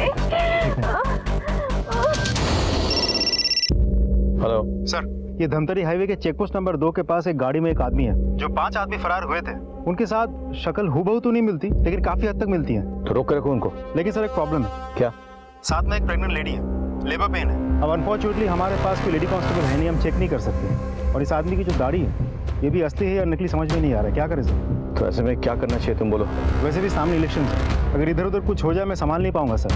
हेलो सर, ये धमतरी हाईवे के चेकपोस्ट नंबर 2 के पास एक गाड़ी में एक आदमी है। जो 5 आदमी फरार हुए थे, उनके साथ शक्ल हूबहू तो नहीं मिलती लेकिन काफी हद तक मिलती है। तो रोक के रखो उनको। लेकिन सर एक प्रॉब्लम है। क्या? साथ में एक प्रेग्नेंट लेडी है, लेबर पेन है। अब अनफॉर्चुनेटली हमारे पास कोई लेडी कांस्टेबल है नहीं, हम चेक नहीं कर सकते। और इस आदमी की जो दाढ़ी है ये भी असली है या नकली समझ में नहीं आ रहा है। क्या करें सर? तो ऐसे में क्या करना चाहिए तुम बोलो। वैसे भी सामने इलेक्शन है, अगर इधर उधर कुछ हो जाए मैं संभाल नहीं पाऊंगा सर।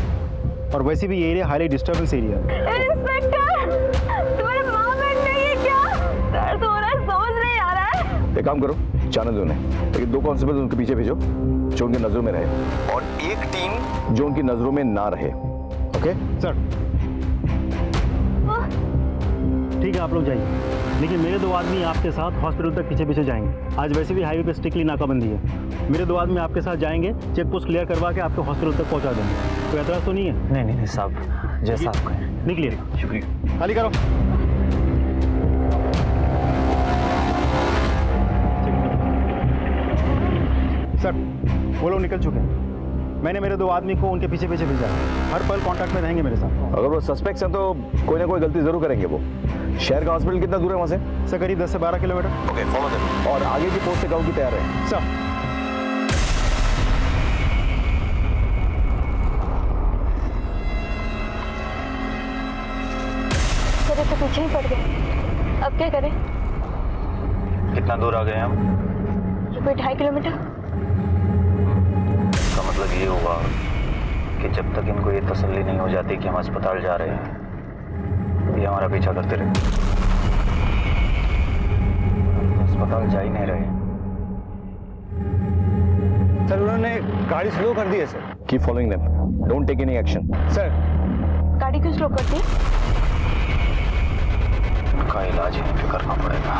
और वैसे भी ये एरिया हाईली डिस्टर्बेंस एरिया है। इंस्पेक्टर, तुम्हारे माँ बहन नहीं है क्या? दर्द हो रहा है, समझ नहीं आ रहा है। एक काम करो, जाने दो उन्हें, लेकिन 2 कांस्टेबल उनके पीछे भेजो जो उनकी नजरों में रहे, और एक टीम जो उनकी नजरों में ना रहे। Okay sir. ठीक है, आप लोग जाइए, लेकिन मेरे 2 आदमी आपके साथ हॉस्पिटल तक पीछे पीछे जाएंगे। आज वैसे भी हाईवे पे स्ट्रिक्टली नाकाबंदी है। मेरे 2 आदमी आपके साथ जाएंगे, चेक पोस्ट क्लियर करवा के आपको हॉस्पिटल तक पहुंचा देंगे। कोई एतराज तो नहीं है? नहीं नहीं नहीं साहब, जैसा आप कहें। निकलिए। शुक्रिया। खाली करो। सर, वो लोग निकल चुके हैं। मैंने मेरे 2 आदमी को उनके पीछे पीछे भेजा है, हर पल कांटेक्ट में रहेंगे मेरे साथ। अगर वो सस्पेक्ट्स हैं तो कोई ना कोई गलती जरूर करेंगे वो। शहर का हॉस्पिटल कितना दूर है वहाँ से? सर करीब 10 से 12 किलोमीटर। Okay, follow them. और आगे की पोस्ट गाँव की तैयार है सर। सर तो पीछे ही पड़ गए, अब क्या करें? कितना दूर आ गए हम? कोई 2.5 किलोमीटर। इसका मतलब ये हुआ कि जब तक इनको ये तसल्ली नहीं हो जाती कि हम अस्पताल जा रहे हैं, ये हमारा पीछा करते रहे। अस्पताल जा ही नहीं रहे। सर उन्होंने गाड़ी स्लो कर दी है sir. Keep following them, don't take any action. Sir गाड़ी क्यों स्लो करती है? उनका इलाज यहीं पे करना पड़ेगा।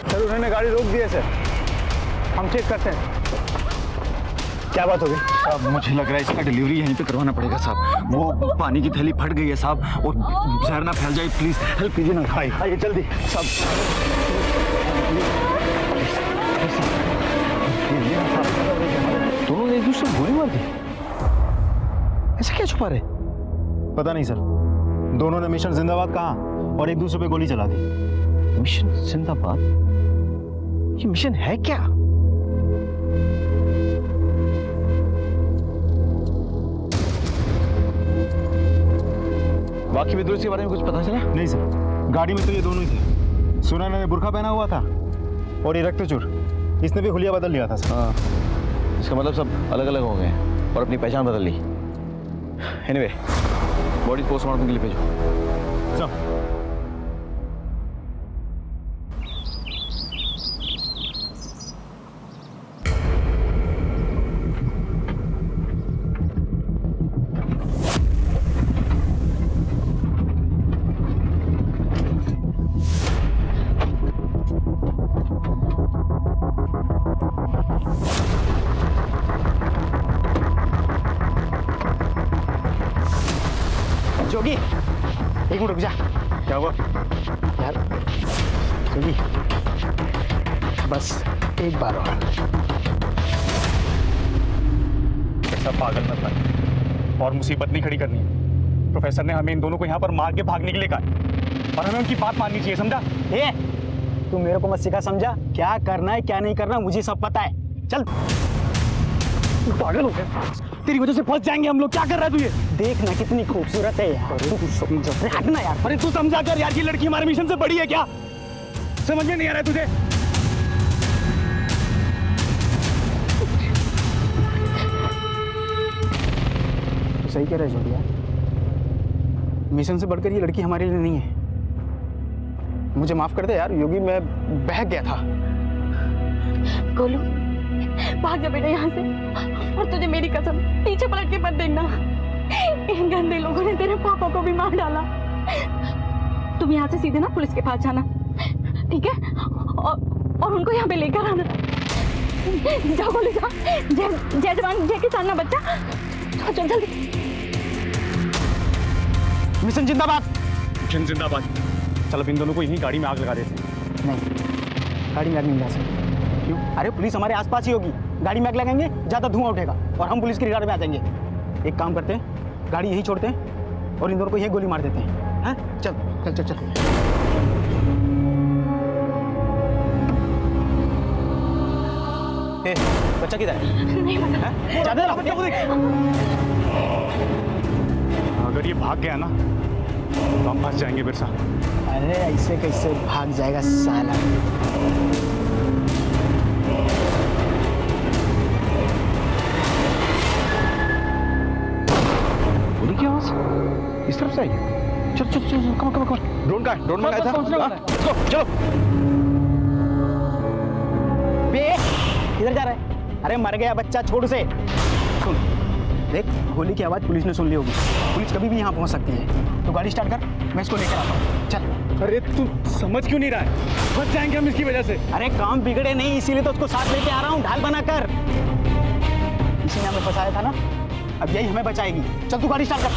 सर उन्होंने गाड़ी रोक दी है सर, हम चेक करते हैं। क्या बात हो गई? साहब मुझे लग रहा है इसका डिलीवरी यहीं पे करवाना पड़ेगा साहब। वो पानी की थैली फट गई है साहब, और जहर ना फैल जाए, प्लीज हेल्प कीजिए ना। आइए जल्दी साहब। दोनों ने एक दूसरे को गोली मार दी, ऐसा क्या छुपा रहे? पता नहीं सर, दोनों ने मिशन जिंदाबाद कहा और एक दूसरे पे गोली चला दी। मिशन जिंदाबाद? ये मिशन है क्या? बाकी विद्रोही के बारे में कुछ पता चला? नहीं सर, गाड़ी में तो ये दोनों ही थे। सुनैना ने बुर्का पहना हुआ था और ये रक्तचूर, इसने भी हुलिया बदल लिया था सर। हाँ, इसका मतलब सब अलग अलग हो गए हैं और अपनी पहचान बदल ली। एनीवे, बॉडी पोस्टमार्टम के लिए भेजो। चल। जोगी, एक मिनट रुक जा। क्या हुआ यार? जोगी, बस एक बार और। ऐसा पागल मत बन, और मुसीबत नहीं खड़ी करनी है। प्रोफेसर ने हमें इन दोनों को यहाँ पर मार के भागने के लिए कहा, और हमें उनकी बात माननी चाहिए, समझा? तू मेरे को मत सिखा, समझा? क्या करना है क्या नहीं करना मुझे सब पता है। चल। तू पागल हो गया, तेरी वजह से फंस जाएंगे हम लोग। क्या कर रहा है तू? ये देखना कितनी खूबसूरत है यार। तू समझ, हटना यार। अरे तू समझा कर यार, ये लड़की हमारे मिशन से बड़ी है क्या? समझ में नहीं आ रहा है तुझे? सही कह रहा है जोड़ी यार, मिशन से बढ़कर ये लड़की हमारे लिए नहीं है। मुझे माफ कर दे यार योगी, मैं बहक गया था। गोलू, भाग जा बेटा यहाँ से, और तुझे मेरी कसम पीछे पलट के मत देखना। इन गंदे लोगों ने तेरे पापा को भी मार डाला। तुम यहाँ से सीधे ना पुलिस के पास जाना, ठीक है? और उनको यहाँ पे लेकर आना। जाओ गोलू, जा। जय जवान जय किसान ना बच्चा। चल जल्दी। मिशन जिंदाबाद। मिशन जिंदाबाद। चल अब इन दोनों को यहीं गाड़ी में आग लगा देते। नहीं, गाड़ी में आग नहीं लगा सकते। क्यों? अरे पुलिस हमारे आसपास ही होगी, गाड़ी में आग लगाएंगे, ज्यादा धुआं उठेगा और हम पुलिस की रिगार्ड में आ जाएंगे। एक काम करते हैं, गाड़ी यहीं छोड़ते हैं और इन दोनों को यहीं गोली मार देते हैं। हाँ? चल चल चल चल। बच्चा किधर है? ज्यादा अगर ये भाग गया ना तो हम फंस जाएंगे बिरसा। अरे ऐसे कैसे भाग जाएगा साला? गोली की आवाज इस तरफ से आई। चल चल चल, कम कम कम। ड्रोन का है? ड्रोन मंगाया था? लेट्स गो, चलो। बे किधर जा रहा है? अरे मर गया बच्चा, छोड़ से। सुन देख, गोली की आवाज पुलिस ने सुन ली होगी, पुलिस कभी भी यहाँ पहुँच सकती है, तो गाड़ी स्टार्ट कर, मैं इसको लेकर आता हूँ। चल। अरे तू समझ क्यों नहीं रहा है? बच जाएंगे हम इसकी वजह से। अरे काम बिगड़े नहीं, इसीलिए तो उसको साथ लेके आ रहा हूँ, ढाल बना कर। इसी ने हमें फंसाया था ना, अब यही हमें बचाएगी। चल तू गाड़ी स्टार्ट कर।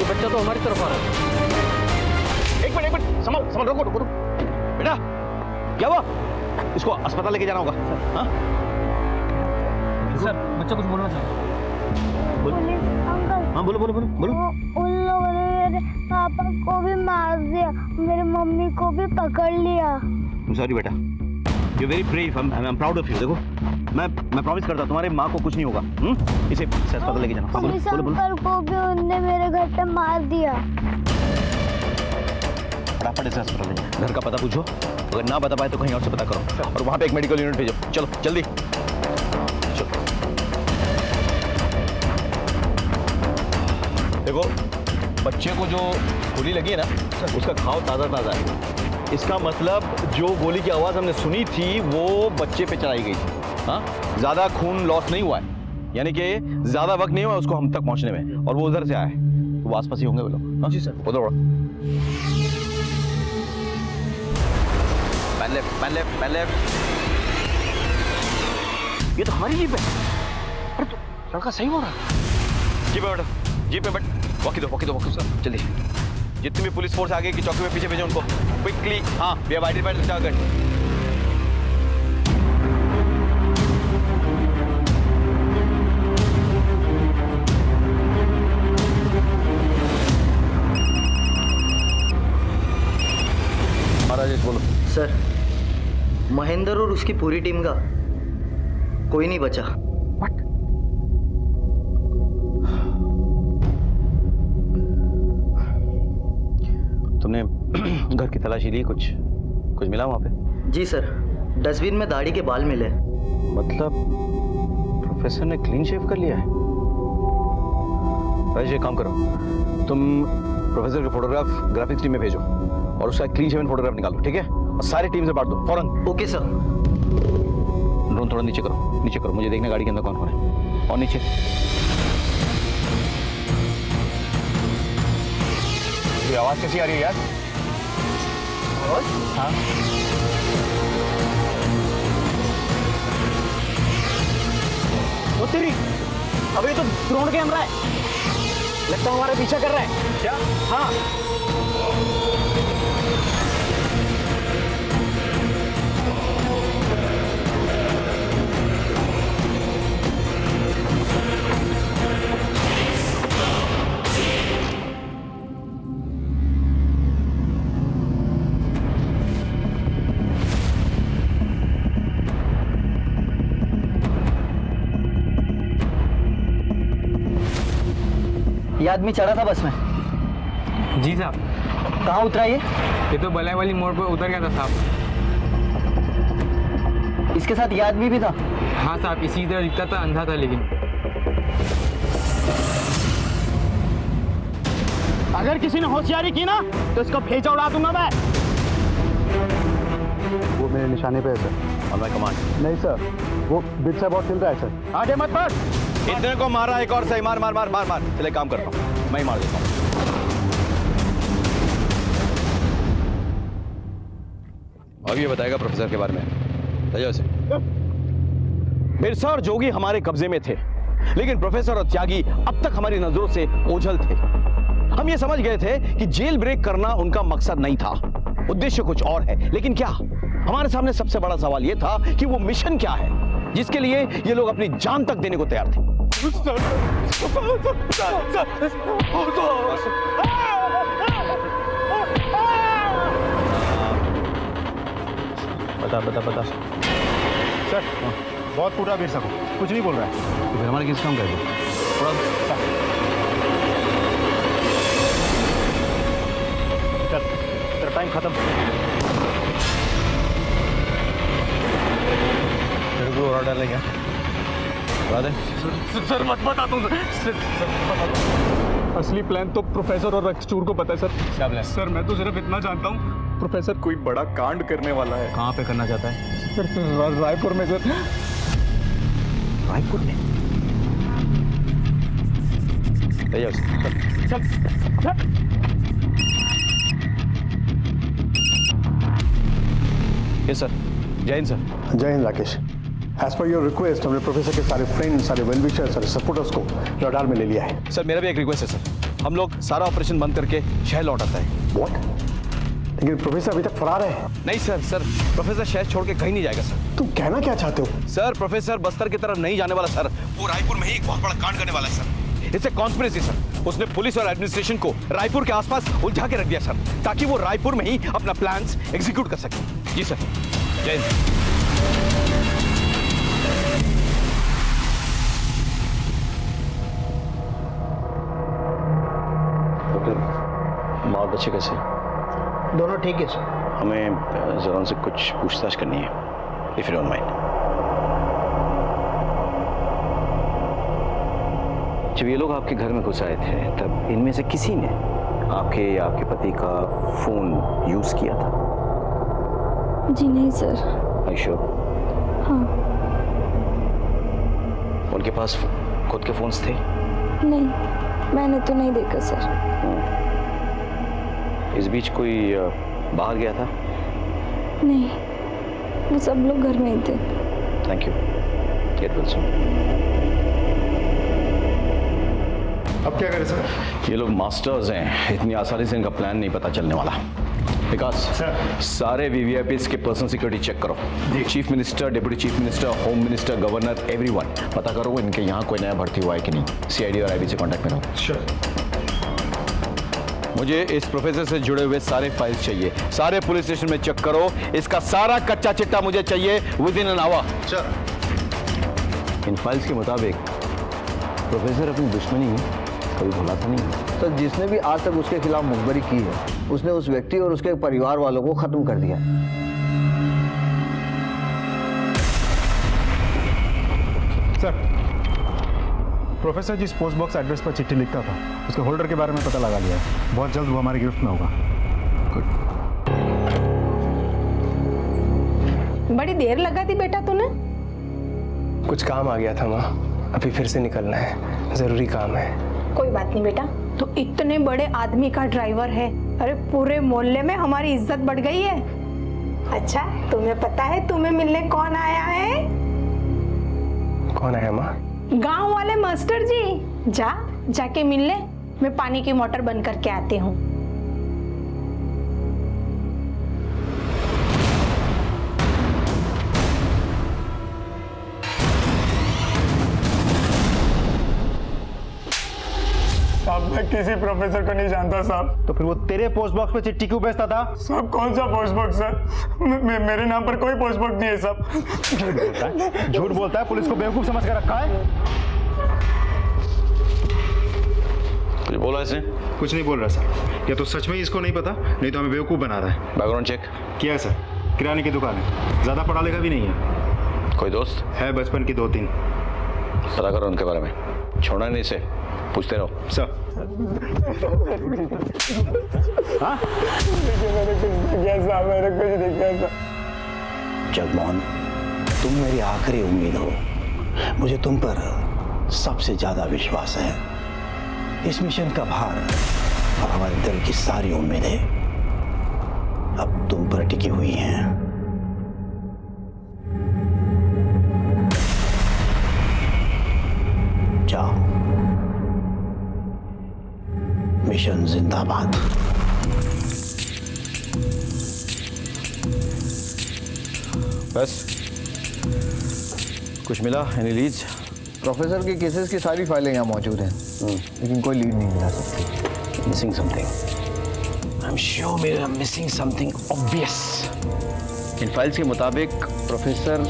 बच्चा तो हमारी तरफ आ रहा है। एक मिनट संभल, रुको रुको। बेटा क्या हुआ? इसको अस्पताल लेके जाना होगा। हाँ सर, बच्चा कुछ बोलना चाहता। Police uncle. हाँ बोलो। उन लोगों ने मेरे पापा को भी मार दिया, मेरी मम्मी को भी पकड़ लिया। सॉरी बेटा, you very brave, I am proud of you. देखो मैं प्रॉमिस करता हूँ तुम्हारे माँ को कुछ नहीं होगा। इसे अस्पताल लेके जाना। पुलिस अंकल को भी उनने मेरे घर पे मार दिया। फटाफट इसे अस्पताल ले जाओ। घर का पता पूछो, अगर ना बता पाए तो कहीं और से पता करो, और वहाँ पे एक मेडिकल यूनिट भेजो। चलो जल्दी चलो। देखो बच्चे को जो गोली लगी है ना, उसका घाव ताज़ा है। इसका मतलब जो गोली की आवाज़ हमने सुनी थी वो बच्चे पे चलाई गई थी। हाँ, ज़्यादा खून लॉस नहीं हुआ है, यानी कि ज़्यादा वक्त नहीं हुआ उसको हम तक पहुंचने में, और वो उधर से आया है, तो वो आसपास ही होंगे वो लोग। हाँ जी सर, उधर पहले ये तो हमारी जीप है। अरे तो लड़का सही हो रहा है। जीप पे बैठ, वॉकी दो सर, चलिए। जितनी भी पुलिस फोर्स आगे की चौकी में पीछे भेजो उनको क्विकली। हाँ, we have identified the target. Rajesh बोलो। सर, महेंद्र और उसकी पूरी टीम का कोई नहीं बचा। तुमने घर की तलाशी ली? कुछ मिला वहां पे? जी सर, डस्टबिन में दाढ़ी के बाल मिले। मतलब प्रोफेसर ने क्लीन शेव कर लिया है? राजेश एक काम करो, तुम प्रोफेसर के फोटोग्राफ ग्राफिक्स टीम में भेजो और उसका क्लीन शेवन फोटोग्राफ निकालो, ठीक है? और सारी टीम से बांट दो फौरन। Okay sir. ड्रोन थोड़ा नीचे करो, मुझे देखना गाड़ी के अंदर कौन है। और नीचे ये आवाज कैसी आ रही है यार? हाँ वो तेरी, अबे तो ड्रोन कैमरा है, लगता है हमारा पीछा कर रहा है। क्या? हाँ। ये आदमी चढ़ा था बस में? जी साहब। कहाँ उतरा ये? ये तो बलाई वाली मोड़ पर उतर गया था साहब। इसके साथ ये आदमी भी था? हाँ साहब, इसी तरह दिखता था, अंधा था लेकिन। अगर किसी ने होशियारी की ना तो इसको भेजा उड़ा दूंगा मैं। वो मेरे निशाने पे है सर। और मैं कमांड। नहीं सर, वो बिट से बहुत चल रहा है सर। आगे मत बढ़। इतने को मारा, एक और सही मार। चले काम करता हूँ, मैं ही मार देता हूँ। अब ये बताएगा प्रोफेसर के बारे में। से बिरसा और जोगी हमारे कब्जे में थे, लेकिन प्रोफेसर और त्यागी अब तक हमारी नजरों से ओझल थे। हम ये समझ गए थे कि जेल ब्रेक करना उनका मकसद नहीं था, उद्देश्य कुछ और है। लेकिन क्या? हमारे सामने सबसे बड़ा सवाल यह था कि वो मिशन क्या है जिसके लिए ये लोग अपनी जान तक देने को तैयार थे। बता सर, बहुत फूटा बिरसा को, कुछ नहीं बोल रहा है। तो फिर हमारे किस काम कर थोड़ा टाइम खत्म। मेरे को और डालेंगे सर मत बता दूं असली प्लान तो प्रोफेसर और रक्सचूर को पता है सर। क्या प्लान? सर मैं तो सिर्फ इतना जानता हूँ, प्रोफेसर कोई बड़ा कांड करने वाला है। कहाँ पे करना चाहता है? सर रायपुर में सर। रायपुर में? चल। Yes sir. जय हिंद सर। जय हिंद Rakesh. As per your request हमने प्रोफेसर के सारे फ्रेंड्स, सारे वेल विशर्स, सारे सपोर्टर्स को रडार में ले लिया है। सर मेरा भी एक रिक्वेस्ट है सर, हम लोग सारा ऑपरेशन बंद करके शहर लौट आता है। व्हाट? लेकिन प्रोफेसर अभी तक फरार है। नहीं सर प्रोफेसर शहर छोड़ के कहीं नहीं जाएगा सर। तुम कहना क्या चाहते हो? सर प्रोफेसर बस्तर की तरफ नहीं जाने वाला सर, वो रायपुर में ही एक बहुत बड़ा कांड करने वाला है sir. It's a conspiracy sir. उसने पुलिस और एडमिनिस्ट्रेशन को रायपुर के आसपास उलझा के रख दिया सर, ताकि वो रायपुर में ही अपना प्लान्स एग्जीक्यूट कर सके। जी सर। जय हिंद। माँ और बच्चे कैसे? दोनों ठीक है सर। हमें जरा उनसे कुछ पूछताछ करनी है, इफ यू डोंट माइंड। जब ये लोग आपके घर में घुस आए थे तब इनमें से किसी ने आपके या आपके पति का फोन यूज किया था? जी नहीं सर। I sure? हाँ। उनके पास खुद के फोन्स थे? नहीं, मैंने तो नहीं देखा सर। इस बीच कोई बाहर गया था? नहीं, वो सब लोग घर में ही थे। Thank you. Get well soon. अब क्या करें सर? ये लोग मास्टर्स हैं, इतनी आसानी से इनका प्लान नहीं पता चलने वाला। विकास सर, सारे वीवीआईपीज के पर्सनल सिक्योरिटी चेक करो। Chief minister, deputy chief minister, home minister, governor, everyone पता करो इनके यहाँ कोई नया भर्ती हुआ है कि नहीं। सीआईडी और आईबी से कांटेक्ट में रहो। श्योर। मुझे इस प्रोफेसर से जुड़े हुए सारे फाइल्स चाहिए, सारे पुलिस स्टेशन में चेक करो। इसका सारा कच्चा चिट्टा मुझे चाहिए with in an hour. Sir. In files के मुताबिक प्रोफेसर अपनी दुश्मनी कभी भुलाता नहीं है। सर जिसने भी आज तक उसके खिलाफ मुखबरी की है उसने उस व्यक्ति और उसके परिवार वालों को खत्म कर दिया। सर प्रोफेसर जिस पोस्ट बॉक्स एड्रेस पर चिट्ठी लिखता था उसके होल्डर के बारे में पता लगा लिया है। बहुत जल्द वो हमारी गिरफ्त में होगा। बड़ी देर लगा दी बेटा तूने। कुछ काम आ गया था माँ, अभी फिर से निकलना है, जरूरी काम है। कोई बात नहीं बेटा, तो इतने बड़े आदमी का ड्राइवर है। अरे पूरे मोहल्ले में हमारी इज्जत बढ़ गई है। अच्छा तुम्हें पता है तुम्हें मिलने कौन आया है? कौन आया माँ? गांव वाले मास्टर जी। जाके मिल ले, मैं पानी की मोटर बंद करके आती हूँ। साहब मैं किसी प्रोफेसर को नहीं जानता साहब। तो फिर वो तेरे पोस्ट बॉक्स पे चिट्ठी क्यों भेजता था? साहब कौन सा पोस्ट बॉक्स सर? मेरे नाम पर कोई पोस्ट बॉक्स नहीं है साहब। झूठ बोलता है, पुलिस को बेवकूफ समझ कर रखा है। कुछ बोला इसने? कुछ नहीं बोल रहा सर। या तो सच में ही इसको नहीं पता, नहीं तो हमें बेवकूफ बना रहा है। बैकग्राउंड चेक किया है सर, किराने की दुकान है, ज्यादा पढ़ा लिखा भी नहीं है। कोई दोस्त है बचपन की 2-3। पता करो उनके बारे में, छोड़ना नहीं इसे, पूछते रहो। सर हाँ? मैंने कुछ नहीं किया साहब, मैंने कुछ नहीं किया साहब। जगमोहन, तुम मेरी आखिरी उम्मीद हो। मुझे तुम पर सबसे ज्यादा विश्वास है। इस मिशन का भार अब हमारे दिल की सारी उम्मीदें अब तुम पर टिकी हुई हैं। जाओ, मिशन जिंदाबाद। बस कुछ मिला? Any leads? प्रोफेसर के केसेस की सारी फाइलें यहाँ मौजूद हैं, लेकिन कोई लीड नहीं मिला सकती। Missing something. I am sure we are missing something obvious. इन फाइल्स के मुताबिक प्रोफेसर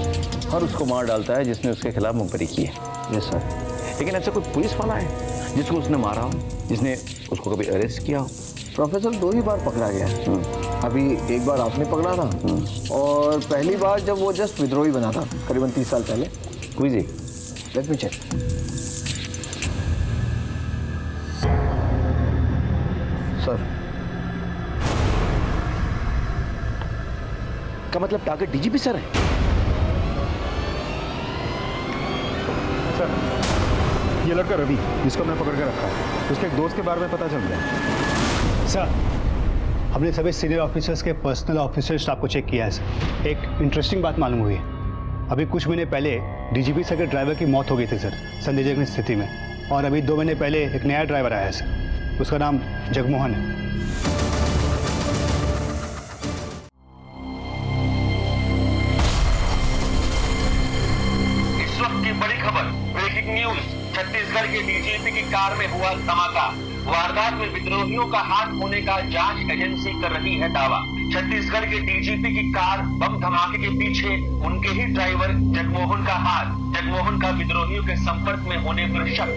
हर उसको मार डालता है जिसने उसके खिलाफ मुखबरी की है। Yes sir. लेकिन ऐसा कोई पुलिस वाला है जिसको उसने मारा हो, जिसने उसको कभी अरेस्ट किया हो? प्रोफेसर 2 ही बार पकड़ा गया। अभी एक बार आपने पकड़ा था और पहली बार जब वो जस्ट विद्रोही बना था करीबन 30 साल पहले। क्विजी, लेट मी चेक। सर का मतलब टारगेट डीजीपी सर है? सर, ये लड़का रवि जिसको मैं पकड़ के रखा है, उसके एक दोस्त के बारे में पता चल गया। सर, हमने सभी सीनियर ऑफिसर्स के पर्सनल ऑफिसर स्टाफ को चेक किया है सर। एक इंटरेस्टिंग बात मालूम हुई है। अभी कुछ महीने पहले डीजीपी सर के ड्राइवर की मौत हो गई थी सर, संदेहजनक स्थिति में। और अभी 2 महीने पहले एक नया ड्राइवर आया है सर, उसका नाम जगमोहन है। इस वक्त की बड़ी खबर, ब्रेकिंग न्यूज। छत्तीसगढ़ के डीजीपी की कार में हुआ धमाका। वारदात में विद्रोहियों का हाथ होने का जांच एजेंसी कर रही है दावा। छत्तीसगढ़ के डीजीपी की कार बम धमाके के पीछे उनके ही ड्राइवर जगमोहन का हाथ। जगमोहन का विद्रोहियों के संपर्क में होने पर शक।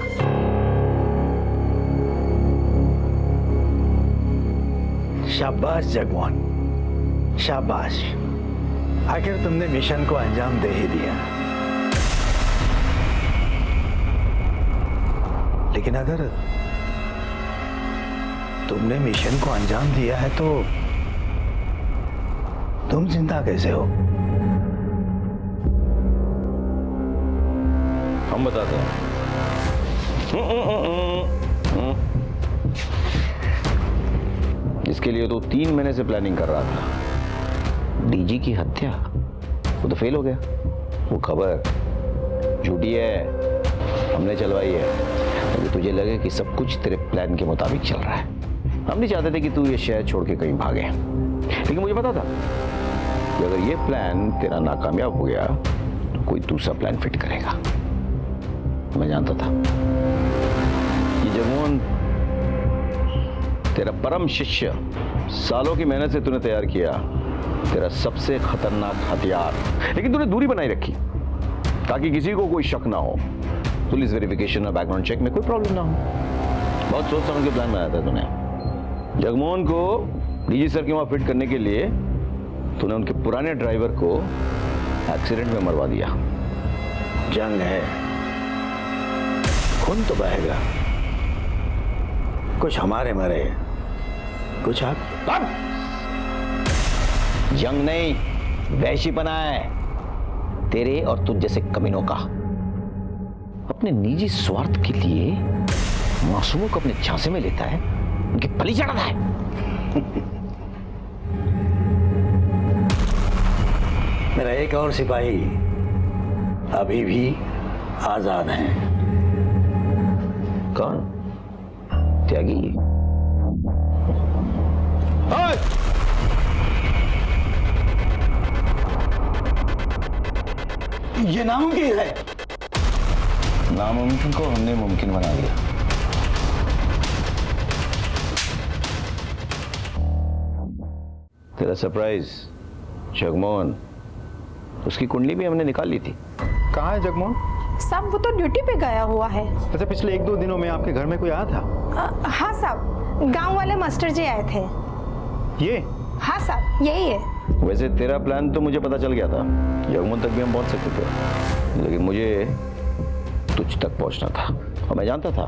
शाबाश जगमोहन, शाबाश। आखिर तुमने मिशन को अंजाम दे ही दिया। लेकिन अगर तुमने मिशन को अंजाम दिया है तो तुम जिंदा कैसे हो? हम बताते हैं। इसके लिए तो 3 महीने से प्लानिंग कर रहा था। डीजी की हत्या, वो तो फेल हो गया। वो खबर झूठी है, हमने चलवाई है। अभी तुझे लगे कि सब कुछ तेरे प्लान के मुताबिक चल रहा है। हम नहीं चाहते थे कि तू ये शहर छोड़ के कहीं भागे, लेकिन मुझे पता था कि अगर ये प्लान तेरा नाकामयाब हो गया तो कोई दूसरा प्लान फिट करेगा। मैं जानता था ये जगमोहन तेरा परम शिष्य, सालों की मेहनत से तूने तैयार किया तेरा सबसे खतरनाक हथियार, लेकिन तूने दूरी बनाई रखी ताकि किसी को कोई शक ना हो। पुलिस वेरिफिकेशन और बैकग्राउंड चेक में कोई प्रॉब्लम ना हो। बहुत सोच समझ के प्लान बनाया था तूने। जगमोहन को डीजी सर के वहां फिट करने के लिए तूने उनके पुराने ड्राइवर को एक्सीडेंट में मरवा दिया। जंग है, खून तो बहेगा। कुछ हमारे मरे, कुछ आप। जंग नहीं, वैशीपना है तेरे और तुझ जैसे कमीनों का। अपने निजी स्वार्थ के लिए मासूमों को अपने झांसे में लेता है, उनकी बलि चढ़ाता है। मेरा एक और सिपाही अभी भी आजाद है। कौन? त्यागी? ये नामुमकिन है। नामुमकिन को हमने मुमकिन बना दिया। तेरा सरप्राइज जगमोहन, उसकी कुंडली भी हमने निकाल ली थी। कहाँ है जगमोहन? साहब वो तो ड्यूटी पे गया हुआ है। अच्छा, पिछले 1-2 दिनों में आपके घर में कोई आया था? हाँ साहब, गांव वाले मास्टर जी आए थे। ये? हाँ साहब, यही है। वैसे तेरा प्लान तो मुझे पता चल गया था, जगमोहन तक भी हम पहुंच सकते थे, लेकिन मुझे तुझ तक पहुंचना था और मैं जानता था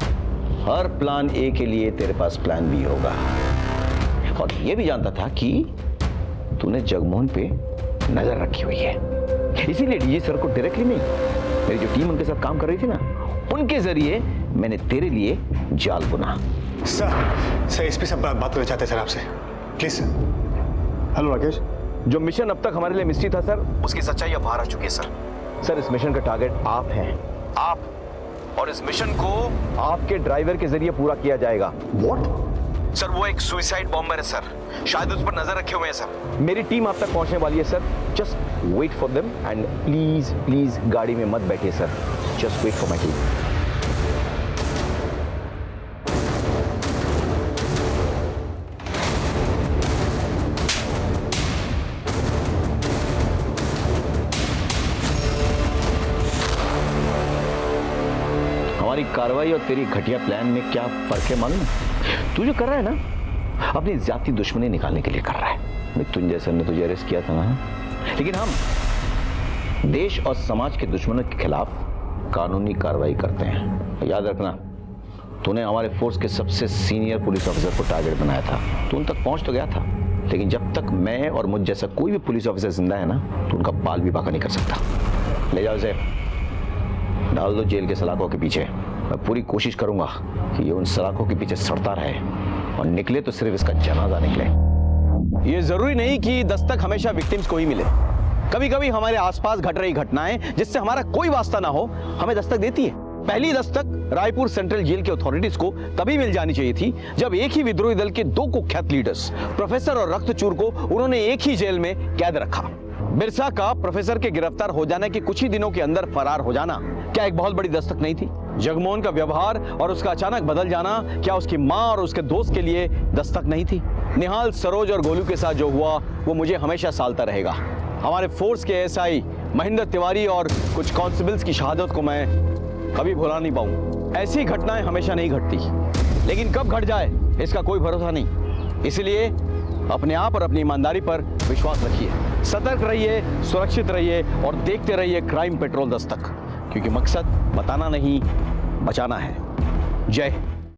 हर प्लान ए के लिए तेरे पास प्लान बी होगा। और ये भी जानता था कि तूने जगमोहन पे नजर रखी हुई है, इसीलिए डीजी सर को डायरेक्टली नहीं, मेरी जो टीम उनके साथ काम कर रही थी ना, उनके जरिए मैंने तेरे लिए जाल बुना। सर एसपी साहब बात करना चाहते हैं सर आपसे, प्लीज सर। हेलो राकेश। जो मिशन अब तक हमारे लिए मिस्ट्री था सर, उसकी सच्चाई अब बाहर आ चुकी है सर। सर इस मिशन का टारगेट आप हैं, आप, और इस मिशन को आपके ड्राइवर के जरिए पूरा किया जाएगा। व्हाट? सर वो एक सुसाइड बॉम्बर है सर, शायद उस पर नजर रखे हुए हैं सर। मेरी टीम आप तक पहुंचने वाली है sir, just wait for them and please please गाड़ी में मत बैठिए sir, just wait for my team. हमारी कार्रवाई और तेरी घटिया प्लान में क्या फर्क है मालूम? तू जो कर रहा है ना, अपनी जाति दुश्मनी निकालने के लिए कर रहा है। मिथुन जैसे ने तुझे अरेस्ट किया था ना, लेकिन हम देश और समाज के दुश्मनों के खिलाफ कानूनी कार्रवाई करते हैं। याद रखना, तूने हमारे फोर्स के सबसे सीनियर पुलिस ऑफिसर को टारगेट बनाया था। तू उन तक पहुंच तो गया था, लेकिन जब तक मैं और मुझ जैसा कोई भी पुलिस ऑफिसर जिंदा है ना, तो उनका बाल भी बाका नहीं कर सकता। ले जाओ इसे, डाल दो जेल के सलाखों के पीछे। मैं पूरी कोशिश करूंगा कि ये उन सलाखों के पीछे सड़ता रहे और निकले तो सिर्फ इसका जनाजा निकले। ये जरूरी नहीं कि दस्तक हमेशा विक्टिम्स को ही मिले। कभी कभी हमारे आसपास घट रही घटनाएं जिससे हमारा कोई वास्ता ना हो, हमें दस्तक देती है। पहली दस्तक रायपुर सेंट्रल जेल के अथॉरिटीज को तभी मिल जानी चाहिए थी जब एक ही विद्रोही दल के दो कुख्यात लीडर्स प्रोफेसर और रक्तचूर को उन्होंने एक ही जेल में कैद रखा। बिरसा का प्रोफेसर के गिरफ्तार हो जाने के कुछ ही दिनों के अंदर फरार हो जाना क्या एक बहुत बड़ी दस्तक नहीं थी? जगमोहन का व्यवहार और उसका अचानक बदल जाना क्या उसकी मां और उसके दोस्त के लिए दस्तक नहीं थी? निहाल, सरोज और गोलू के साथ जो हुआ वो मुझे हमेशा सालता रहेगा। हमारे फोर्स के एसआई महेंद्र तिवारी और कुछ कांस्टेबल्स की शहादत को मैं कभी भुला नहीं पाऊं। ऐसी घटनाएं हमेशा नहीं घटती, लेकिन कब घट जाए इसका कोई भरोसा नहीं। इसलिए अपने आप और अपनी ईमानदारी पर विश्वास रखिए, सतर्क रहिए, सुरक्षित रहिए और देखते रहिए क्राइम पेट्रोल दस्तक, क्योंकि मकसद बताना नहीं, बचाना है। जय हिंद।